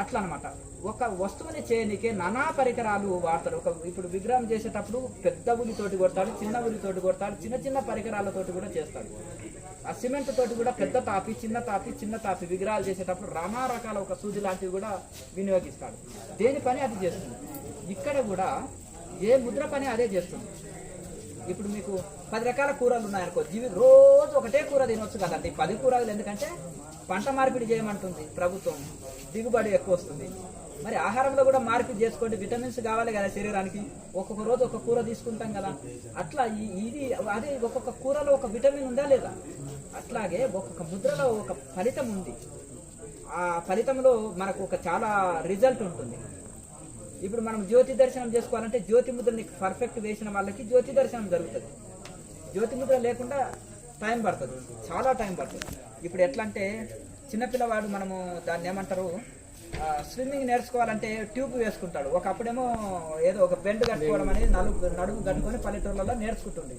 అట్లా అనమాట. ఒక వస్తువుని చేయనికే నానా పరికరాలు వాడతాడు. ఇప్పుడు విగ్రహం చేసేటప్పుడు పెద్ద ఉలితోటి కొడతాడు, చిన్న ఉలితోటి కొడతాడు, చిన్న పరికరాలతోటి కూడా చేస్తాడు. ఆ సిమెంట్ తోటి కూడా పెద్ద తాపి, చిన్న తాపి విగ్రహాలు చేసేటప్పుడు నానా రకాల ఒక సూది లాంటివి కూడా వినియోగిస్తాడు. దేని పని అది చేస్తుంది. ఇక్కడ కూడా ఏ ముద్ర పని అదే చేస్తుంది. ఇప్పుడు మీకు 10 రకాల కూరలు ఉన్నాయనుకో, రోజు ఒకటే కూర తినొచ్చు కదండి. 10 కూరలు ఎందుకంటే పంట మార్పిడి చేయమంటుంది ప్రభుత్వం, దిగుబడి ఎక్కువ వస్తుంది. మరి ఆహారంలో కూడా మార్పిడి చేసుకోండి, విటమిన్స్ కావాలి కదా శరీరానికి. ఒక్కొక్క రోజు ఒక కూర తీసుకుంటాం కదా, అట్లా ఇది అదే ఒక్కొక్క కూరలో ఒక విటమిన్ ఉందా లేదా, అట్లాగే ఒక్కొక్క ముద్రలో ఒక ఫలితం ఉంది. ఆ ఫలితంలో మనకు ఒక చాలా రిజల్ట్ ఉంటుంది. ఇప్పుడు మనం జ్యోతి దర్శనం చేసుకోవాలంటే జ్యోతి ముద్రని పర్ఫెక్ట్ వేసిన వాళ్ళకి జ్యోతి దర్శనం జరుగుతుంది. జ్యోతి ముద్ర లేకుండా టైం పడుతుంది, చాలా టైం పడుతుంది. ఇప్పుడు ఎట్లా అంటే చిన్నపిల్లవాడు మనము దాన్ని ఏమంటారు, స్విమ్మింగ్ నేర్చుకోవాలంటే ట్యూబ్ వేసుకుంటాడు. ఒకప్పుడేమో ఏదో ఒక బెండ్ కట్టుకోవడం అనేది నడుము కట్టుకొని పల్లెటూర్లలో నేర్చుకుంటుంది.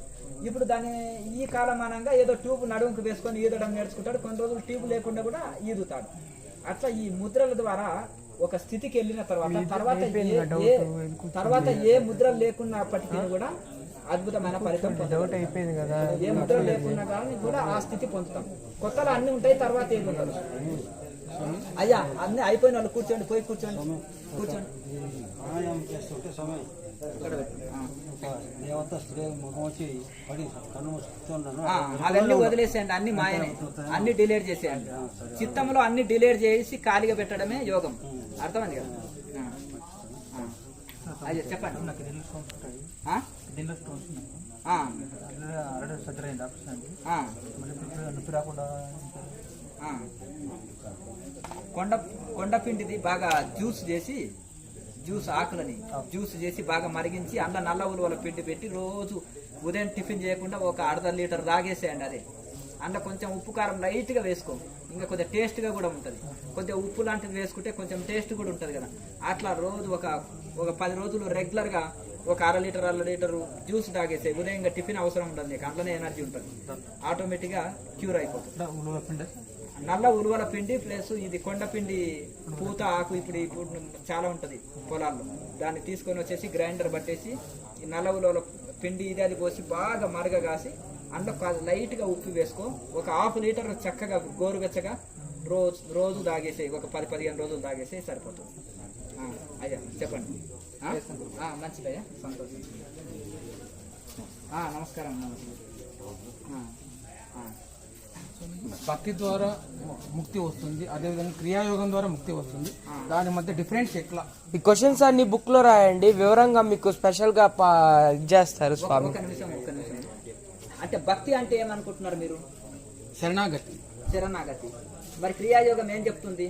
ఇప్పుడు దాన్ని ఈ కాలమానంగా ఏదో ట్యూబ్ నడుముకు వేసుకొని ఈదడం నేర్చుకుంటాడు. కొన్ని రోజులు ట్యూబ్ లేకుండా కూడా ఈదుతాడు. అట్లా ఈ ముద్రల ద్వారా ఒక స్థితికి వెళ్ళిన తర్వాత ఏ ముద్ర లేకున్నప్పటికీ కూడా అద్భుతమైన ఫలితం పొందుతాం. ఏ ముద్ర లేకున్నా కానీ కూడా ఆ స్థితి పొందుతాం. కొత్తలో అన్ని ఉంటాయి, తర్వాత ఏది ఉండదు. అయ్యా అన్ని అయిపోయిన వాళ్ళు కూర్చోండి, పోయి కూర్చోండి. ప్రాణాయామం చేస్తుంటే సమయం దేవత స్త్రీ ముఖం వచ్చి పడి కన్ను కూర్చున్నాను. అవన్నీ వదిలేసేయండి, అన్ని మాయనే, అన్ని డిలీట్ చేసేయండి. చిత్తంలో అన్ని డిలీట్ చేసి ఖాళీగా పెట్టడమే యోగం. అర్థమైంది కదా? అయ్యా చెప్పండి. కొండపిండిది బాగా జ్యూస్ ఆకులని జ్యూస్ చేసి బాగా మరిగించి అందులో నల్ల ఉలువల పిండి పెట్టి రోజు ఉదయం టిఫిన్ చేయకుండా ఒక 1/2 లీటర్ తాగేసేయండి. అదే అందులో కొంచెం ఉప్పు కారం లైట్గా వేసుకో, ఇంకా కొద్దిగా టేస్ట్గా కూడా ఉంటుంది. కొద్దిగా ఉప్పు లాంటిది వేసుకుంటే కొంచెం టేస్ట్ కూడా ఉంటుంది కదా. అట్లా రోజు ఒక 10 రోజులు రెగ్యులర్గా ఒక 1/2 లీటరు జ్యూస్ తాగేసే. ఉదయం ఇంకా టిఫిన్ అవసరం ఉంటుంది, నీకు అందులోనే ఎనర్జీ ఉంటుంది. ఆటోమేటిక్గా క్యూర్ అయిపోతుంది. నల్ల ఉలువల పిండి ప్లస్ ఇది కొండపిండి పూత ఆకు ఇప్పుడు చాలా ఉంటుంది పొలాల్లో. దాన్ని తీసుకొని వచ్చేసి గ్రైండర్ పట్టేసి ఈ నల్ల ఉలువల పిండి ఇది అది పోసి బాగా మరగగాసి అందులో లైట్గా ఉప్పు వేసుకో. ఒక 1/2 లీటర్ చక్కగా గోరువెచ్చగా రోజు తాగేసే. ఒక 10-15 రోజులు తాగేసే సరిపోతుంది. అయ్యా చెప్పండి. మంచిదయ్యా, సంతోషం. నమస్కారం. భక్తి ద్వారా ముక్తి వస్తుంది, అదేవిధంగా క్రియాయోగం ద్వారా ముక్తి వస్తుంది. దాని మధ్య డిఫరెన్స్ ఎట్లా? ఈ క్వశ్చన్స్ అన్ని బుక్ లో రాయండి, వివరంగా మీకు స్పెషల్ గా చేస్తారు స్వామి. ఒక నిమిషం. అంటే భక్తి అంటే ఏమనుకుంటున్నారు మీరు? శరణాగతి. మరి క్రియాయోగం ఏం చెప్తుంది?